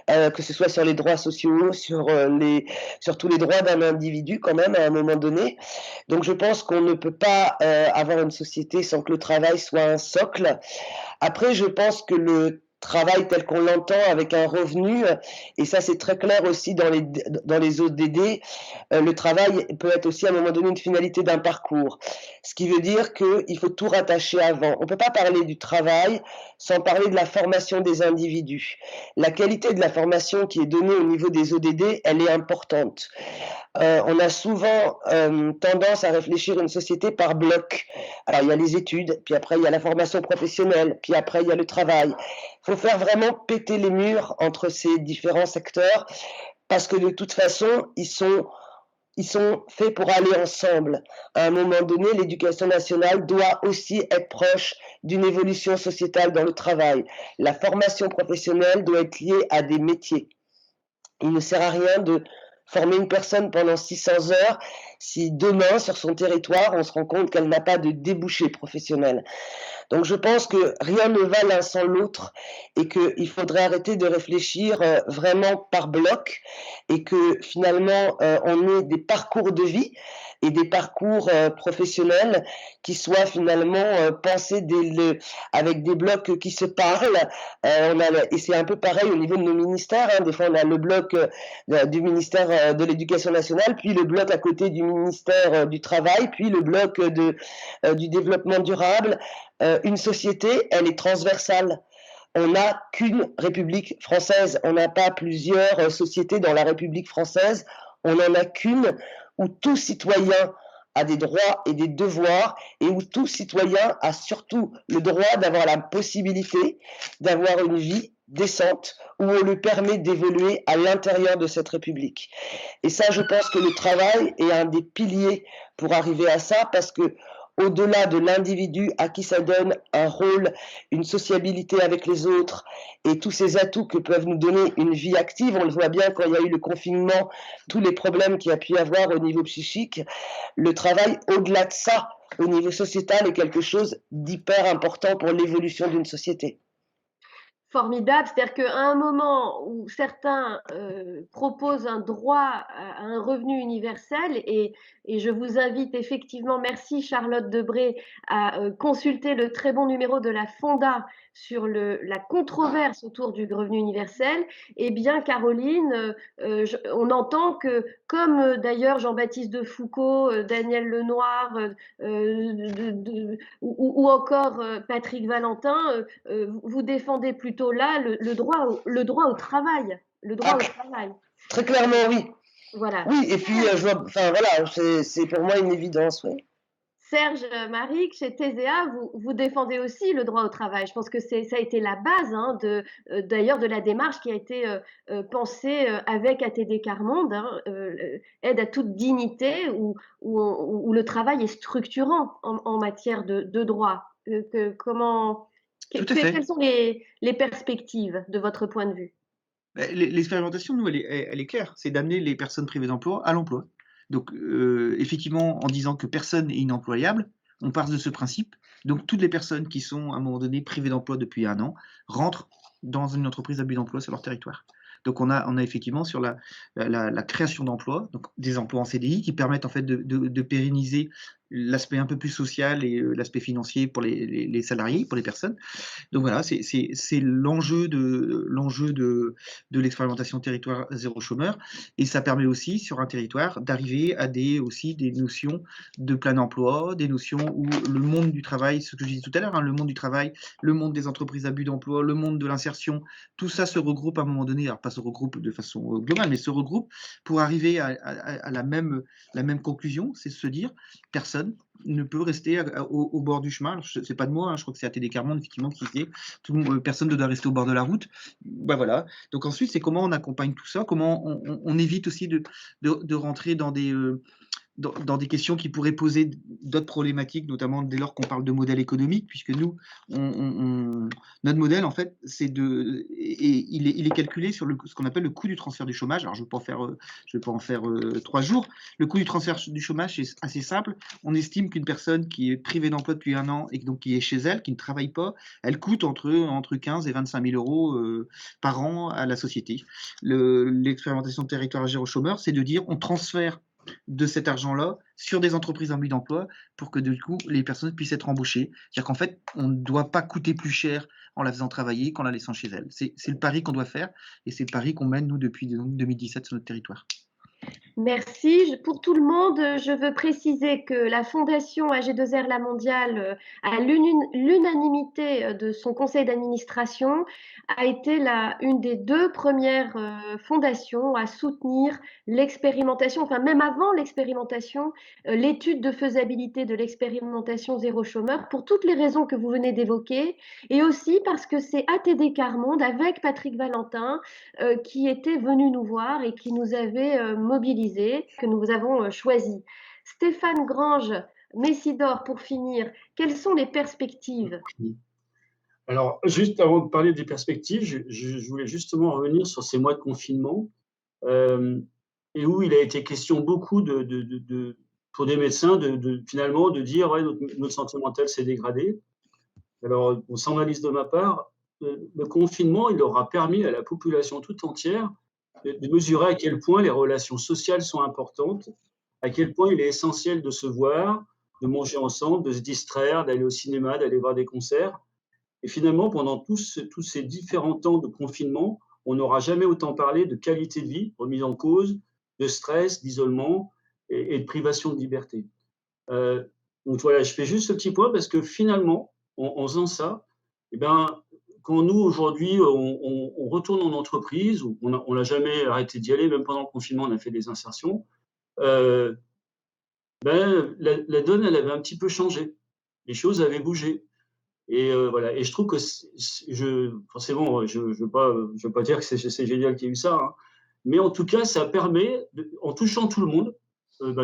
que ce soit sur les droits sociaux, sur tous les droits d'un individu quand même à un moment donné. Donc je pense qu'on ne peut pas avoir une société sans que le travail soit un socle. Après, je pense que le travail tel qu'on l'entend avec un revenu, et ça c'est très clair aussi dans les ODD, le travail peut être aussi à un moment donné une finalité d'un parcours. Ce qui veut dire qu'il faut tout rattacher avant. On ne peut pas parler du travail sans parler de la formation des individus. La qualité de la formation qui est donnée au niveau des ODD, elle est importante. On a souvent tendance à réfléchir une société par bloc. Alors il y a les études, puis après il y a la formation professionnelle, puis après il y a le travail. Il faut faire vraiment péter les murs entre ces différents secteurs, parce que de toute façon, ils sont faits pour aller ensemble. À un moment donné, l'éducation nationale doit aussi être proche d'une évolution sociétale dans le travail. La formation professionnelle doit être liée à des métiers. Il ne sert à rien de former une personne pendant 600 heures si demain, sur son territoire, on se rend compte qu'elle n'a pas de débouché professionnel. Donc je pense que rien ne va l'un sans l'autre, et qu'il faudrait arrêter de réfléchir vraiment par bloc, et que finalement on ait des parcours de vie et des parcours professionnels qui soient finalement pensés avec des blocs qui se parlent. Et c'est un peu pareil au niveau de nos ministères, hein. Des fois on a le bloc du ministère de l'Éducation nationale, puis le bloc à côté du ministère du Travail, puis le bloc du développement durable. Une société, elle est transversale. On n'a qu'une République française. On n'a pas plusieurs sociétés dans la République française. On n'en a qu'une où tout citoyen a des droits et des devoirs, et où tout citoyen a surtout le droit d'avoir la possibilité d'avoir une vie décente, où on lui permet d'évoluer à l'intérieur de cette République. Et ça, je pense que le travail est un des piliers pour arriver à ça, parce que au-delà de l'individu à qui ça donne un rôle, une sociabilité avec les autres et tous ces atouts que peuvent nous donner une vie active, on le voit bien quand il y a eu le confinement, tous les problèmes qu'il y a pu y avoir au niveau psychique, le travail au-delà de ça, au niveau sociétal, est quelque chose d'hyper important pour l'évolution d'une société. Formidable, c'est-à-dire qu'à un moment où certains proposent un droit à un revenu universel, et je vous invite effectivement, merci Charlotte Debré, à consulter le très bon numéro de la Fonda la controverse autour du revenu universel, eh bien, Caroline, on entend que, comme d'ailleurs Jean-Baptiste de Foucault, Daniel Lenoir, ou encore Patrick Valentin, vous défendez plutôt là le droit au travail. Le droit au travail. Très clairement, oui. Voilà. Oui, et puis, voilà, c'est pour moi une évidence, oui. Serge Maric, chez TSEA, vous défendez aussi le droit au travail. Je pense que ça a été la base, hein, d'ailleurs, de la démarche qui a été pensée avec ATD Carmonde, hein, aide à toute dignité, où le travail est structurant en matière de droit. Tout à fait. Quelles sont les perspectives de votre point de vue? L'expérimentation, nous, elle est claire, c'est d'amener les personnes privées d'emploi à l'emploi. Donc, effectivement, en disant que personne n'est inemployable, on part de ce principe. Donc, toutes les personnes qui sont, à un moment donné, privées d'emploi depuis 1 an, rentrent dans une entreprise à but d'emploi sur leur territoire. Donc, on a effectivement sur la création d'emplois, donc des emplois en CDI qui permettent en fait de pérenniser l'aspect un peu plus social et l'aspect financier pour les salariés, pour les personnes. Donc voilà, c'est l'enjeu de l'expérimentation territoire zéro chômeur, et ça permet aussi sur un territoire d'arriver à aussi des notions de plein emploi, des notions où le monde du travail, ce que je disais tout à l'heure, hein, le monde du travail, le monde des entreprises à but d'emploi, le monde de l'insertion, tout ça se regroupe à un moment donné, alors pas se regroupe de façon globale, mais se regroupe pour arriver à la même conclusion, c'est se dire personne ne peut rester au bord du chemin. C'est pas de moi, hein, je crois que c'est ATD Carmonde effectivement qui disait personne ne doit rester au bord de la route. Ben voilà. Donc ensuite, c'est comment on accompagne tout ça, comment on évite aussi de rentrer dans des questions qui pourraient poser d'autres problématiques, notamment dès lors qu'on parle de modèle économique, puisque nous, notre modèle, en fait, il est calculé sur ce qu'on appelle le coût du transfert du chômage. Alors, je ne vais pas en faire 3 jours. Le coût du transfert du chômage, c'est assez simple. On estime qu'une personne qui est privée d'emploi depuis 1 an et donc qui est chez elle, qui ne travaille pas, elle coûte entre 15 et 25 000 euros par an à la société. L'expérimentation de territoire zéro chômeur, c'est de dire on transfère de cet argent-là sur des entreprises en but d'emploi pour que du coup les personnes puissent être embauchées. C'est-à-dire qu'en fait, on ne doit pas coûter plus cher en la faisant travailler qu'en la laissant chez elle. C'est le pari qu'on doit faire et c'est le pari qu'on mène nous depuis 2017 sur notre territoire. Merci. Pour tout le monde, je veux préciser que la Fondation AG2R La Mondiale, à l'unanimité de son conseil d'administration, a été une des 2 premières fondations à soutenir l'expérimentation, enfin même avant l'expérimentation, l'étude de faisabilité de l'expérimentation zéro chômeur, pour toutes les raisons que vous venez d'évoquer, et aussi parce que c'est ATD Carmonde avec Patrick Valentin qui était venu nous voir et qui nous avait mobilisés, que nous avons choisi. Stéphane Grange, Messidor, pour finir, quelles sont les perspectives? Alors, juste avant de parler des perspectives, je voulais justement revenir sur ces mois de confinement, et où il a été question beaucoup pour des médecins finalement de dire ouais, notre santé mentale s'est dégradée. Alors, sans malice de ma part, le confinement, il aura permis à la population tout entière de mesurer à quel point les relations sociales sont importantes, à quel point il est essentiel de se voir, de manger ensemble, de se distraire, d'aller au cinéma, d'aller voir des concerts. Et finalement, pendant tous ces différents temps de confinement, on n'aura jamais autant parlé de qualité de vie, remise en cause, de stress, d'isolement et de privation de liberté. Donc voilà, je fais juste ce petit point parce que finalement, en faisant ça, eh ben, quand nous, aujourd'hui, on retourne en entreprise, ou on n'a jamais arrêté d'y aller, même pendant le confinement, on a fait des insertions, la donne, elle avait un petit peu changé. Les choses avaient bougé. Et voilà. Et je trouve que forcément, je ne veux pas dire que c'est génial qu'il y ait eu ça, hein. Mais en tout cas, ça permet, en touchant tout le monde,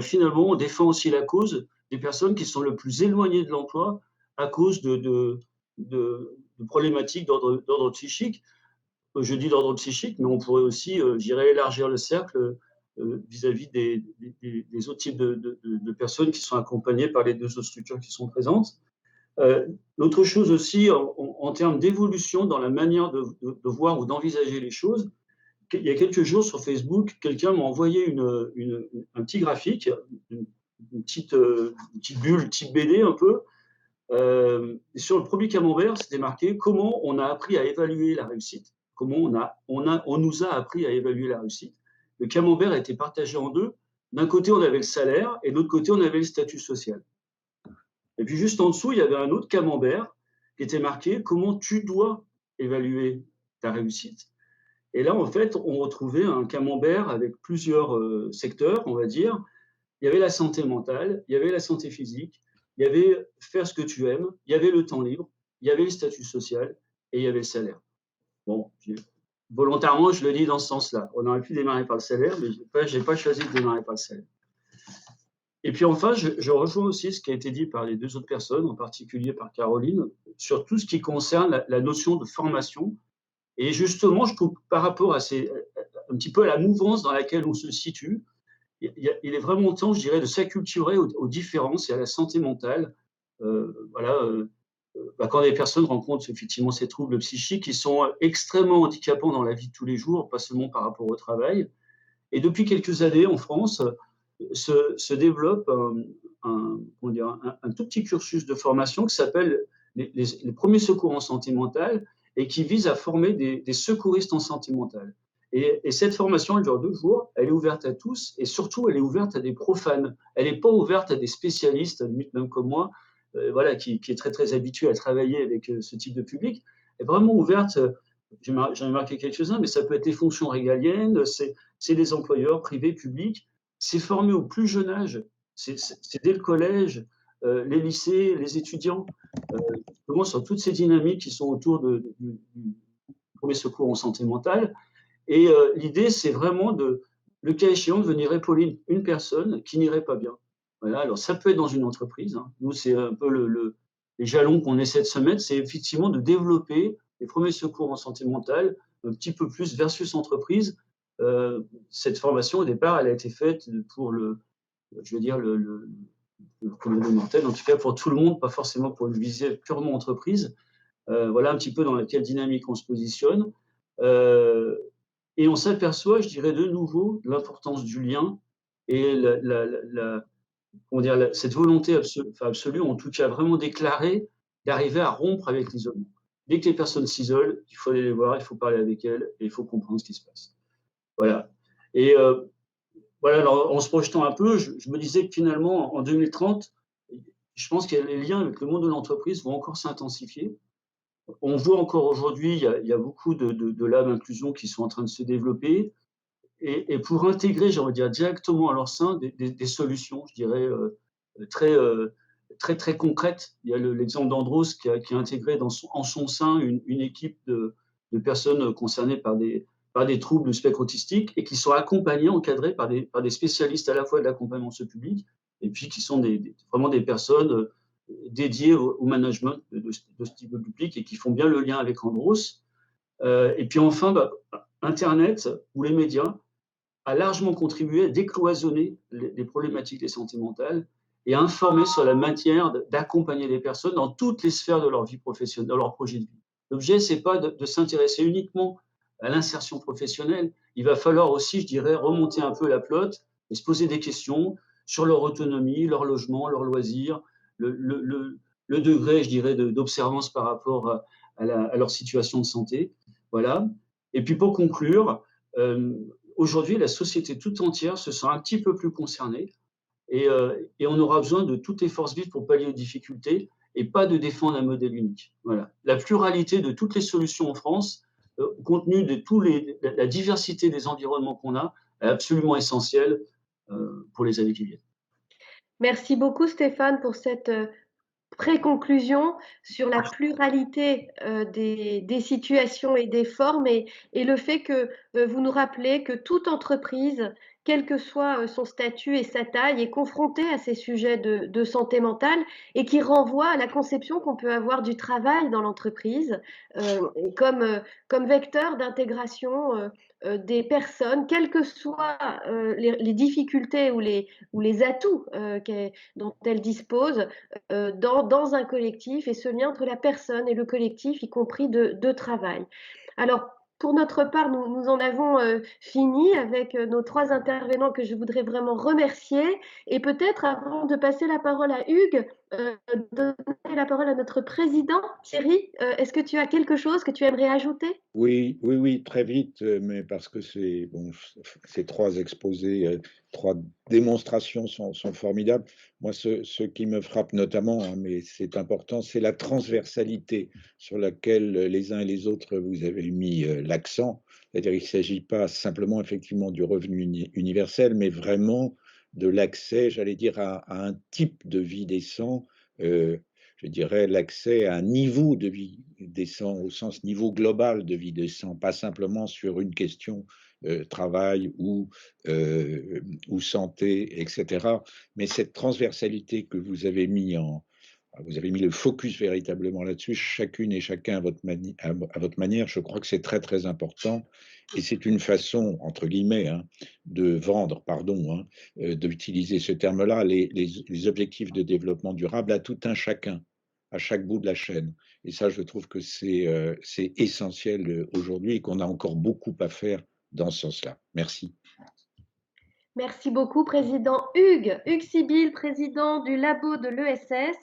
finalement, on défend aussi la cause des personnes qui sont le plus éloignées de l'emploi à cause de problématiques d'ordre psychique. Je dis d'ordre psychique, mais on pourrait aussi, élargir le cercle vis-à-vis des autres types de personnes qui sont accompagnées par les 2 autres structures qui sont présentes. L'autre chose aussi, en termes d'évolution dans la manière de voir ou d'envisager les choses, il y a quelques jours sur Facebook, quelqu'un m'a envoyé un petit graphique, une petite bulle, type BD un peu, Sur le premier camembert, c'était marqué comment on a appris à évaluer la réussite. Comment on nous a appris à évaluer la réussite. Le camembert a été partagé en deux. D'un côté, on avait le salaire et de l'autre côté, on avait le statut social. Et puis juste en dessous, il y avait un autre camembert qui était marqué comment tu dois évaluer ta réussite. Et là, en fait, on retrouvait un camembert avec plusieurs secteurs, on va dire. Il y avait la santé mentale, il y avait la santé physique, il y avait faire ce que tu aimes, il y avait le temps libre, il y avait le statut social et il y avait le salaire. Bon, volontairement, je le dis dans ce sens-là. On aurait pu démarrer par le salaire, mais je n'ai pas choisi de démarrer par le salaire. Et puis enfin, je rejoins aussi ce qui a été dit par les deux autres personnes, en particulier par Caroline, sur tout ce qui concerne la notion de formation. Et justement, je trouve par rapport à un petit peu à la mouvance dans laquelle on se situe, il est vraiment temps, je dirais, de s'acculturer aux différences et à la santé mentale. Quand des personnes rencontrent effectivement ces troubles psychiques qui sont extrêmement handicapants dans la vie de tous les jours, pas seulement par rapport au travail. Et depuis quelques années, en France, se développe un tout petit cursus de formation qui s'appelle les premiers secours en santé mentale et qui vise à former des secouristes en santé mentale. Et cette formation, elle dure 2 jours, elle est ouverte à tous et surtout, elle est ouverte à des profanes. Elle n'est pas ouverte à des spécialistes, à la limite même comme moi, qui est très, très habitué à travailler avec ce type de public. Elle est vraiment ouverte, j'en ai marqué quelques-uns, mais ça peut être les fonctions régaliennes, c'est les employeurs privés, publics. C'est formé au plus jeune âge, c'est dès le collège, les lycées, les étudiants, justement sur toutes ces dynamiques qui sont autour du premier secours en santé mentale. Et l'idée, c'est vraiment, le cas échéant, de venir épauler une personne qui n'irait pas bien. Voilà, alors ça peut être dans une entreprise. Hein. Nous, c'est un peu les jalons qu'on essaie de se mettre, c'est effectivement de développer les premiers secours en santé mentale un petit peu plus versus entreprise. Cette formation, au départ, elle a été faite pour le commun mortel, en tout cas pour tout le monde, pas forcément pour une visée purement entreprise. Voilà un petit peu dans quelle dynamique on se positionne. Et on s'aperçoit, je dirais de nouveau, l'importance du lien et cette volonté absolue, en tout cas vraiment déclarée, d'arriver à rompre avec l'isolement. Dès que les personnes s'isolent, il faut aller les voir, il faut parler avec elles et il faut comprendre ce qui se passe. Voilà. Et alors, en se projetant un peu, je me disais que finalement, en 2030, je pense que les liens avec le monde de l'entreprise vont encore s'intensifier. On voit encore aujourd'hui, il y a beaucoup de labs inclusion qui sont en train de se développer. Et pour intégrer, j'ai envie de dire, directement à leur sein des solutions, je dirais, très, très concrètes. Il y a l'exemple d'Andros qui a intégré en son sein une équipe de personnes concernées par des troubles du spectre autistique et qui sont accompagnés, encadrés par des spécialistes à la fois de l'accompagnement de ce public et puis qui sont vraiment des personnes dédiées au management de ce type de public et qui font bien le lien avec Andros. Et puis enfin, Internet ou les médias a largement contribué à décloisonner les problématiques des santé mentale et à informer sur la manière d'accompagner les personnes dans toutes les sphères de leur vie professionnelle, dans leur projet de vie. L'objet, ce n'est pas de s'intéresser uniquement à l'insertion professionnelle. Il va falloir aussi, je dirais, remonter un peu la pelote et se poser des questions sur leur autonomie, leur logement, leurs loisirs, le degré, je dirais, d'observance par rapport à leur situation de santé. Voilà. Et puis pour conclure, aujourd'hui, la société toute entière se sent un petit peu plus concernée et on aura besoin de toutes les forces vives pour pallier aux difficultés et pas de défendre un modèle unique. Voilà. La pluralité de toutes les solutions en France, compte tenu de la diversité des environnements qu'on a, est absolument essentielle pour les années qui viennent. Merci beaucoup Stéphane pour cette pré-conclusion sur la pluralité des situations et des formes et le fait que vous nous rappelez que toute entreprise, quel que soit son statut et sa taille, est confrontée à ces sujets de santé mentale et qui renvoie à la conception qu'on peut avoir du travail dans l'entreprise comme vecteur d'intégration des personnes, quelles que soient les difficultés ou les atouts dont elles disposent dans un collectif et ce lien entre la personne et le collectif, y compris de travail. Alors, pour notre part, nous en avons fini avec nos 3 intervenants que je voudrais vraiment remercier. Et peut-être, avant de passer la parole à Hugues, donner la parole à notre président. Thierry, est-ce que tu as quelque chose que tu aimerais ajouter? Oui, oui, oui, très vite, mais parce que c'est bon, ces 3 exposés, 3 démonstrations sont formidables. Moi, ce qui me frappe notamment, hein, mais c'est important, c'est la transversalité sur laquelle les uns et les autres vous avez mis, l'accent. C'est-à-dire, il ne s'agit pas simplement effectivement du revenu universel, mais vraiment de l'accès, j'allais dire, à un type de vie décent, je dirais, l'accès à un niveau de vie décent, au sens niveau global de vie décent, pas simplement sur une question travail ou santé, etc. Mais cette transversalité que vous avez vous avez mis le focus véritablement là-dessus, chacune et chacun à votre manière, je crois que c'est très très important. Et c'est une façon, entre guillemets, hein, de vendre, pardon, hein, d'utiliser ce terme-là, les objectifs de développement durable à tout un chacun, à chaque bout de la chaîne. Et ça, je trouve que c'est essentiel aujourd'hui et qu'on a encore beaucoup à faire dans ce sens-là. Merci. Merci beaucoup, président Hugues. Hugues Sibyl, président du labo de l'ESS.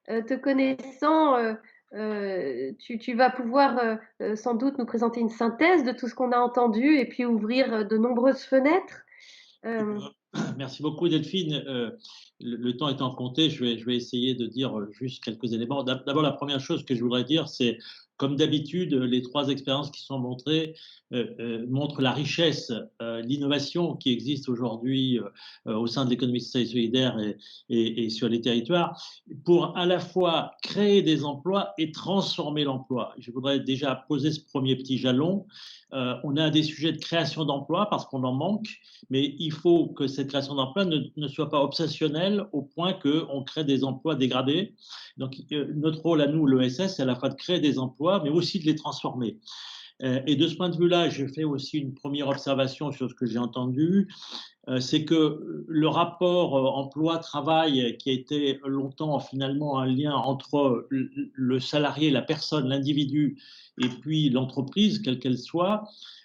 Te connaissant, tu vas pouvoir sans doute nous présenter une synthèse de tout ce qu'on a entendu et puis ouvrir de nombreuses fenêtres. Merci beaucoup, Delphine. Le temps étant compté, je vais essayer de dire juste quelques éléments. D'abord, la première chose que je voudrais dire, c'est, comme d'habitude, les 3 expériences qui sont montrées montrent la richesse, l'innovation qui existe aujourd'hui au sein de l'économie sociale et solidaire et sur les territoires, pour à la fois créer des emplois et transformer l'emploi. Je voudrais déjà poser ce premier petit jalon. On a des sujets de création d'emplois parce qu'on en manque, mais il faut que cette création d'emplois ne soit pas obsessionnelle au point qu'on crée des emplois dégradés. Donc, notre rôle à nous, l'ESS, c'est à la fois de créer des emplois, mais aussi de les transformer. Et de ce point de vue-là, je fais aussi une première observation sur ce que j'ai entendu. C'est que le rapport emploi-travail, qui a été longtemps finalement un lien entre le salarié, la personne, l'individu, et puis l'entreprise, quelle qu'elle soit,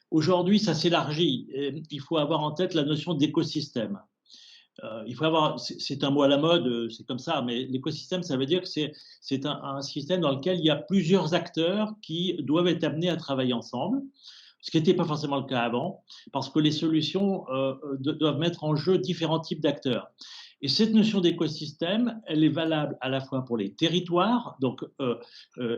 aujourd'hui, ça s'élargit. Il faut avoir en tête la notion d'écosystème. Il faut avoir, c'est un mot à la mode, c'est comme ça, mais l'écosystème, ça veut dire que c'est un système dans lequel il y a plusieurs acteurs qui doivent être amenés à travailler ensemble, ce qui n'était pas forcément le cas avant, parce que les solutions doivent mettre en jeu différents types d'acteurs. Et cette notion d'écosystème, elle est valable à la fois pour les territoires. Donc,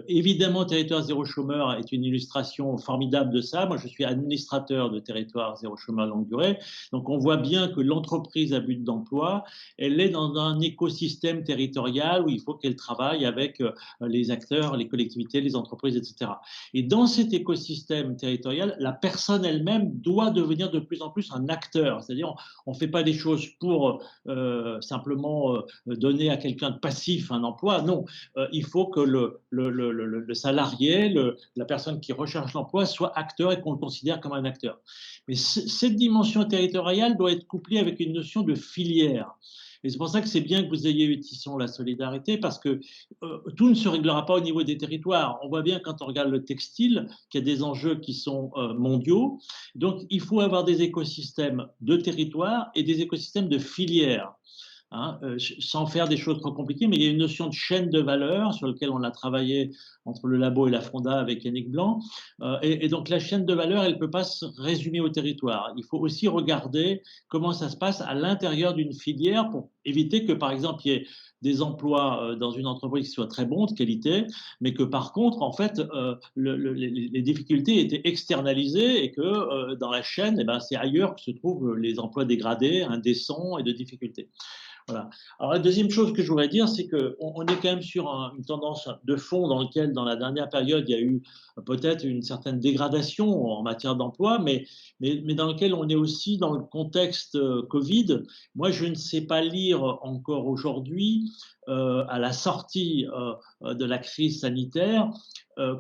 évidemment, Territoire zéro chômeur est une illustration formidable de ça. Moi, je suis administrateur de Territoire zéro chômeur longue durée. Donc, on voit bien que l'entreprise à but d'emploi, elle est dans un écosystème territorial où il faut qu'elle travaille avec les acteurs, les collectivités, les entreprises, etc. Et dans cet écosystème territorial, la personne elle-même doit devenir de plus en plus un acteur. C'est-à-dire, on ne fait pas des choses pour simplement donner à quelqu'un de passif un emploi. Non, il faut que le salarié, la personne qui recherche l'emploi soit acteur et qu'on le considère comme un acteur. Mais cette dimension territoriale doit être couplée avec une notion de filière. Et c'est pour ça que c'est bien que vous ayez eu, Tisson, la solidarité, parce que tout ne se réglera pas au niveau des territoires. On voit bien quand on regarde le textile qu'il y a des enjeux qui sont mondiaux. Donc, il faut avoir des écosystèmes de territoire et des écosystèmes de filières. Hein, sans faire des choses trop compliquées, mais il y a une notion de chaîne de valeur sur laquelle on a travaillé entre le labo et la Fonda avec Yannick Blanc. Et donc la chaîne de valeur, elle ne peut pas se résumer au territoire. Il faut aussi regarder comment ça se passe à l'intérieur d'une filière pour éviter que, par exemple, il y ait des emplois dans une entreprise qui soient très bons, de qualité, mais que par contre, en fait, les difficultés étaient externalisées et que dans la chaîne, eh ben, c'est ailleurs que se trouvent les emplois dégradés, indécents et de difficultés. Voilà. Alors la deuxième chose que je voudrais dire, c'est qu'on est quand même sur une tendance de fond dans laquelle, dans la dernière période, il y a eu peut-être une certaine dégradation en matière d'emploi, mais dans lequel on est aussi dans le contexte Covid. Moi, je ne sais pas lire encore aujourd'hui, à la sortie de la crise sanitaire,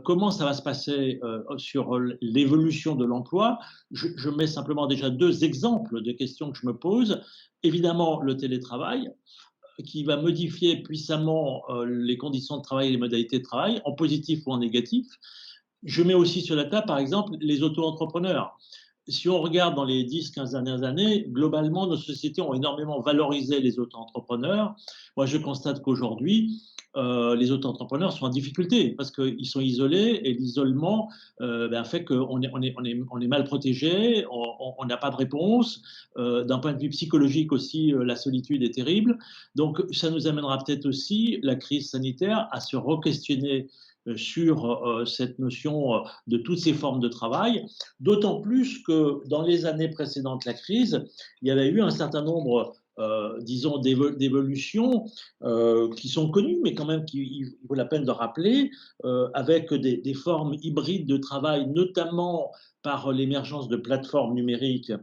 comment ça va se passer sur l'évolution de l'emploi. Je mets simplement déjà 2 exemples de questions que je me pose. Évidemment, le télétravail, qui va modifier puissamment les conditions de travail et les modalités de travail, en positif ou en négatif. Je mets aussi sur la table, par exemple, les auto-entrepreneurs. si on regarde dans les 10-15 dernières années, globalement, nos sociétés ont énormément valorisé les auto-entrepreneurs. Moi, je constate qu'aujourd'hui, les auto-entrepreneurs sont en difficulté parce qu'ils sont isolés et l'isolement fait qu'on est mal protégé, on n'a pas de réponse. D'un point de vue psychologique aussi, la solitude est terrible. Donc, ça nous amènera peut-être aussi, la crise sanitaire, à se re-questionner sur cette notion de toutes ces formes de travail, d'autant plus que dans les années précédentes la crise, il y avait eu un certain nombre, disons, d'évolutions qui sont connues, mais quand même qu'il vaut la peine de rappeler, avec des formes hybrides de travail, notamment par l'émergence de plateformes numériques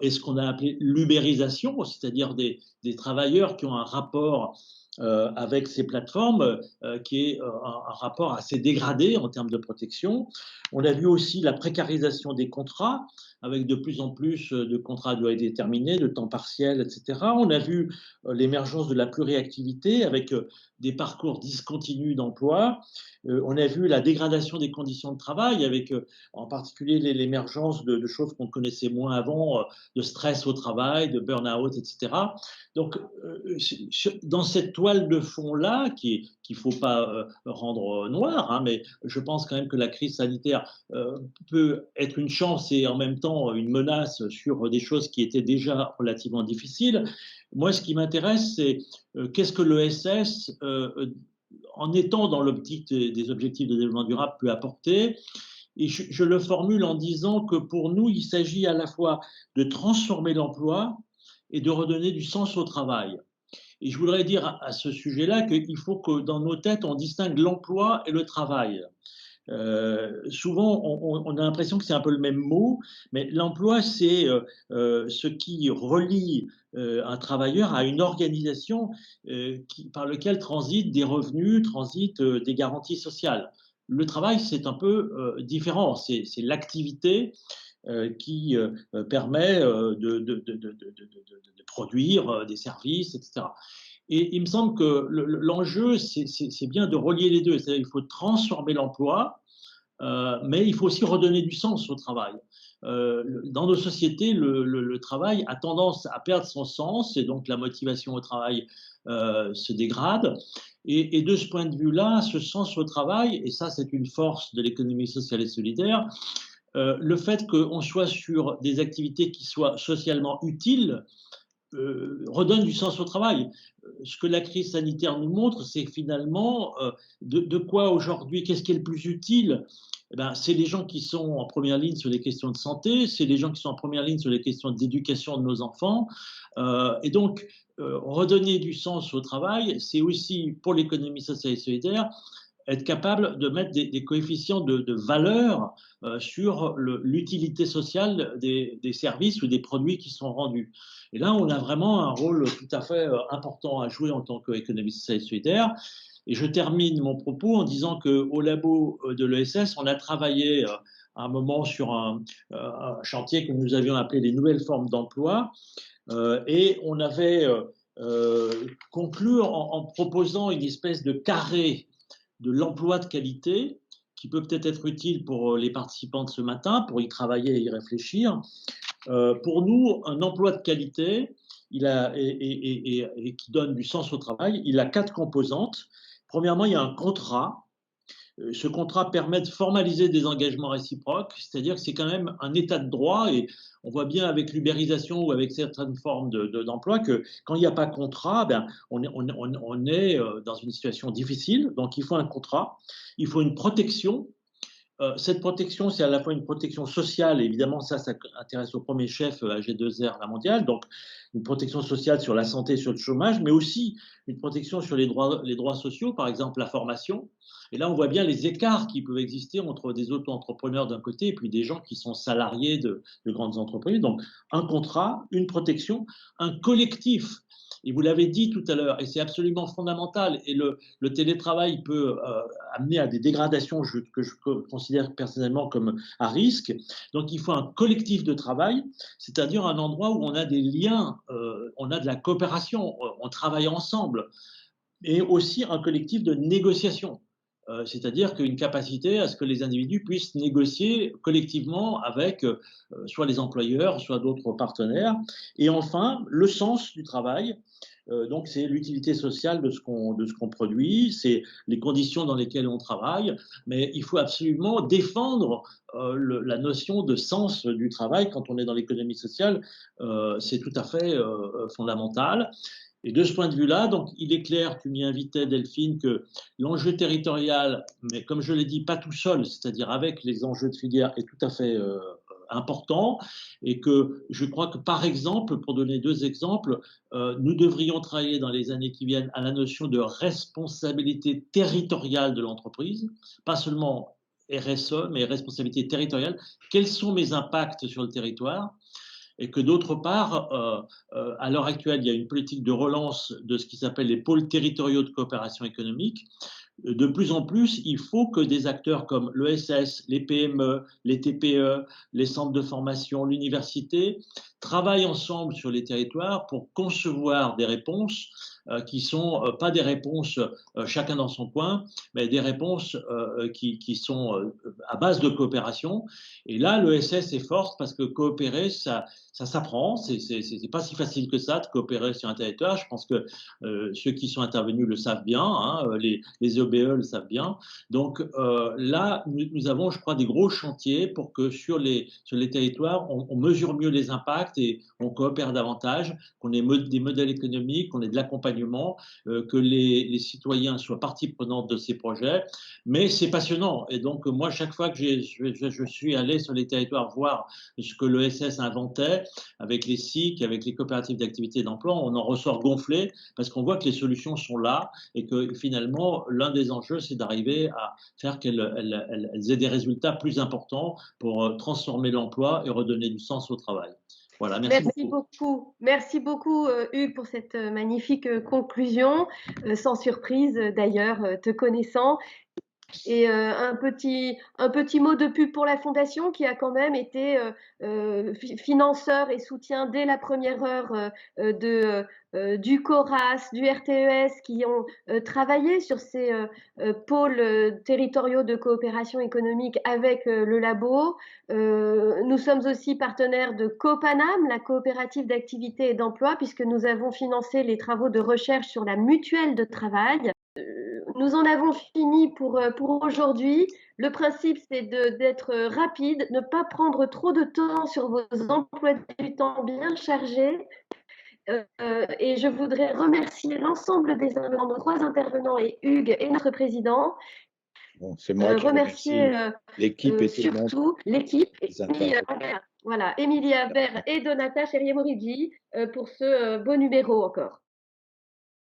et ce qu'on a appelé l'ubérisation, c'est-à-dire des travailleurs qui ont un rapport avec ces plateformes qui est un rapport assez dégradé en termes de protection. On a vu aussi la précarisation des contrats, avec de plus en plus de contrats à durée déterminée, de temps partiel, etc. On a vu l'émergence de la pluriactivité avec des parcours discontinus d'emploi. On a vu la dégradation des conditions de travail avec en particulier l'émergence de choses qu'on connaissait moins avant, de stress au travail, de burn-out, etc. Donc, dans cette toile de fond-là, qu'il ne faut pas rendre noire, hein, mais je pense quand même que la crise sanitaire peut être une chance et en même temps une menace sur des choses qui étaient déjà relativement difficiles. Moi, ce qui m'intéresse, c'est qu'est-ce que l'ESS, en étant dans l'optique des objectifs de développement durable, peut apporter. Et je le formule en disant que pour nous, il s'agit à la fois de transformer l'emploi et de redonner du sens au travail. Et je voudrais dire à ce sujet-là qu'il faut que dans nos têtes, on distingue l'emploi et le travail. Souvent, on a l'impression que c'est un peu le même mot, mais l'emploi, c'est ce qui relie un travailleur à une organisation par laquelle transitent des revenus, transitent des garanties sociales. Le travail, c'est un peu différent, c'est l'activité qui permet de produire des services, etc. Et il me semble que l'enjeu, c'est bien de relier les deux. C'est-à-dire qu'il faut transformer l'emploi, mais il faut aussi redonner du sens au travail. Dans nos sociétés, le travail a tendance à perdre son sens et donc la motivation au travail se dégrade. Et de ce point de vue-là, ce sens au travail, et ça c'est une force de l'économie sociale et solidaire, le fait qu'on soit sur des activités qui soient socialement utiles redonne du sens au travail. Ce que la crise sanitaire nous montre, c'est finalement de quoi aujourd'hui, qu'est-ce qui est le plus utile? Eh ben, c'est les gens qui sont en première ligne sur les questions de santé, c'est les gens qui sont en première ligne sur les questions d'éducation de nos enfants. Et donc, redonner du sens au travail, c'est aussi pour l'économie sociale et solidaire être capable de mettre des coefficients de valeur sur l'utilité sociale des services ou des produits qui sont rendus. Et là, on a vraiment un rôle tout à fait important à jouer en tant qu'économie sociale et solidaire. Et je termine mon propos en disant qu'au labo de l'ESS, on a travaillé à un moment sur un chantier que nous avions appelé les nouvelles formes d'emploi. Et on avait conclu en proposant une espèce de carré de l'emploi de qualité qui peut peut-être être utile pour les participants de ce matin, pour y travailler et y réfléchir. Pour nous, un emploi de qualité et qui donne du sens au travail, il a 4 composantes. Premièrement, il y a un contrat. Ce contrat permet de formaliser des engagements réciproques, c'est-à-dire que c'est quand même un état de droit et on voit bien avec l'ubérisation ou avec certaines formes d'emploi que quand il n'y a pas de contrat, ben, on est dans une situation difficile. Donc il faut un contrat, il faut une protection. Cette protection, c'est à la fois une protection sociale, évidemment ça intéresse au premier chef à G2R, la mondiale, donc une protection sociale sur la santé, sur le chômage, mais aussi une protection sur les droits sociaux, par exemple la formation. Et là, on voit bien les écarts qui peuvent exister entre des auto-entrepreneurs d'un côté et puis des gens qui sont salariés de grandes entreprises. Donc, un contrat, une protection, un collectif. Et vous l'avez dit tout à l'heure, et c'est absolument fondamental. Et le télétravail peut amener à des dégradations que je considère personnellement comme à risque. Donc, il faut un collectif de travail, c'est-à-dire un endroit où on a des liens, on a de la coopération, on travaille ensemble. Et aussi un collectif de négociation. c'est-à-dire qu'une capacité à ce que les individus puissent négocier collectivement avec soit les employeurs, soit d'autres partenaires. Et enfin, le sens du travail. Donc, c'est l'utilité sociale de ce qu'on produit, c'est les conditions dans lesquelles on travaille, mais il faut absolument défendre la notion de sens du travail quand on est dans l'économie sociale. C'est tout à fait fondamental. Et de ce point de vue-là, donc, il est clair, tu m'y invitais, Delphine, que l'enjeu territorial, mais comme je l'ai dit, pas tout seul, c'est-à-dire avec les enjeux de filière, est tout à fait important. Et que je crois que, par exemple, pour donner deux exemples, nous devrions travailler dans les années qui viennent à la notion de responsabilité territoriale de l'entreprise, pas seulement RSE, mais responsabilité territoriale. Quels sont mes impacts sur le territoire? Et que d'autre part, à l'heure actuelle, il y a une politique de relance de ce qui s'appelle les pôles territoriaux de coopération économique. De plus en plus, il faut que des acteurs comme l'ESS, les PME, les TPE, les centres de formation, l'université, travaillent ensemble sur les territoires pour concevoir des réponses qui sont pas des réponses chacun dans son coin, mais des réponses qui sont à base de coopération. Et là, l'ESS est forte parce que coopérer, ça s'apprend. C'est pas si facile que ça de coopérer sur un territoire. Je pense que ceux qui sont intervenus le savent bien, hein, les OBE le savent bien. Donc là, nous avons, je crois, des gros chantiers pour que sur les territoires, on mesure mieux les impacts et on coopère davantage, qu'on ait des modèles économiques, qu'on ait de l'accompagnement, que les citoyens soient partie prenante de ces projets. Mais c'est passionnant. Et donc, moi, chaque fois que je suis allé sur les territoires voir ce que l'ESS inventait, avec les SIC, avec les coopératives d'activité et d'emploi, on en ressort gonflé parce qu'on voit que les solutions sont là et que finalement, l'un des enjeux, c'est d'arriver à faire qu'elles aient des résultats plus importants pour transformer l'emploi et redonner du sens au travail. Voilà, merci beaucoup. Merci beaucoup, Hugues, pour cette magnifique conclusion, sans surprise d'ailleurs, te connaissant. Et un petit mot de pub pour la Fondation qui a quand même été financeur et soutien dès la première heure du CORAS, du RTES, qui ont travaillé sur ces pôles territoriaux de coopération économique avec le labo. Nous sommes aussi partenaires de Copanam, la coopérative d'activité et d'emploi, puisque nous avons financé les travaux de recherche sur la mutuelle de travail. Nous en avons fini pour aujourd'hui. Le principe, c'est d'être rapide, ne pas prendre trop de temps sur vos emplois du temps bien chargés. Et je voudrais remercier l'ensemble des nos trois intervenants et Hugues et notre président. Bon, c'est moi qui remercier l'équipe et surtout l'équipe, Émilie Habert et Donata Cherrier-Morigi pour ce beau numéro encore.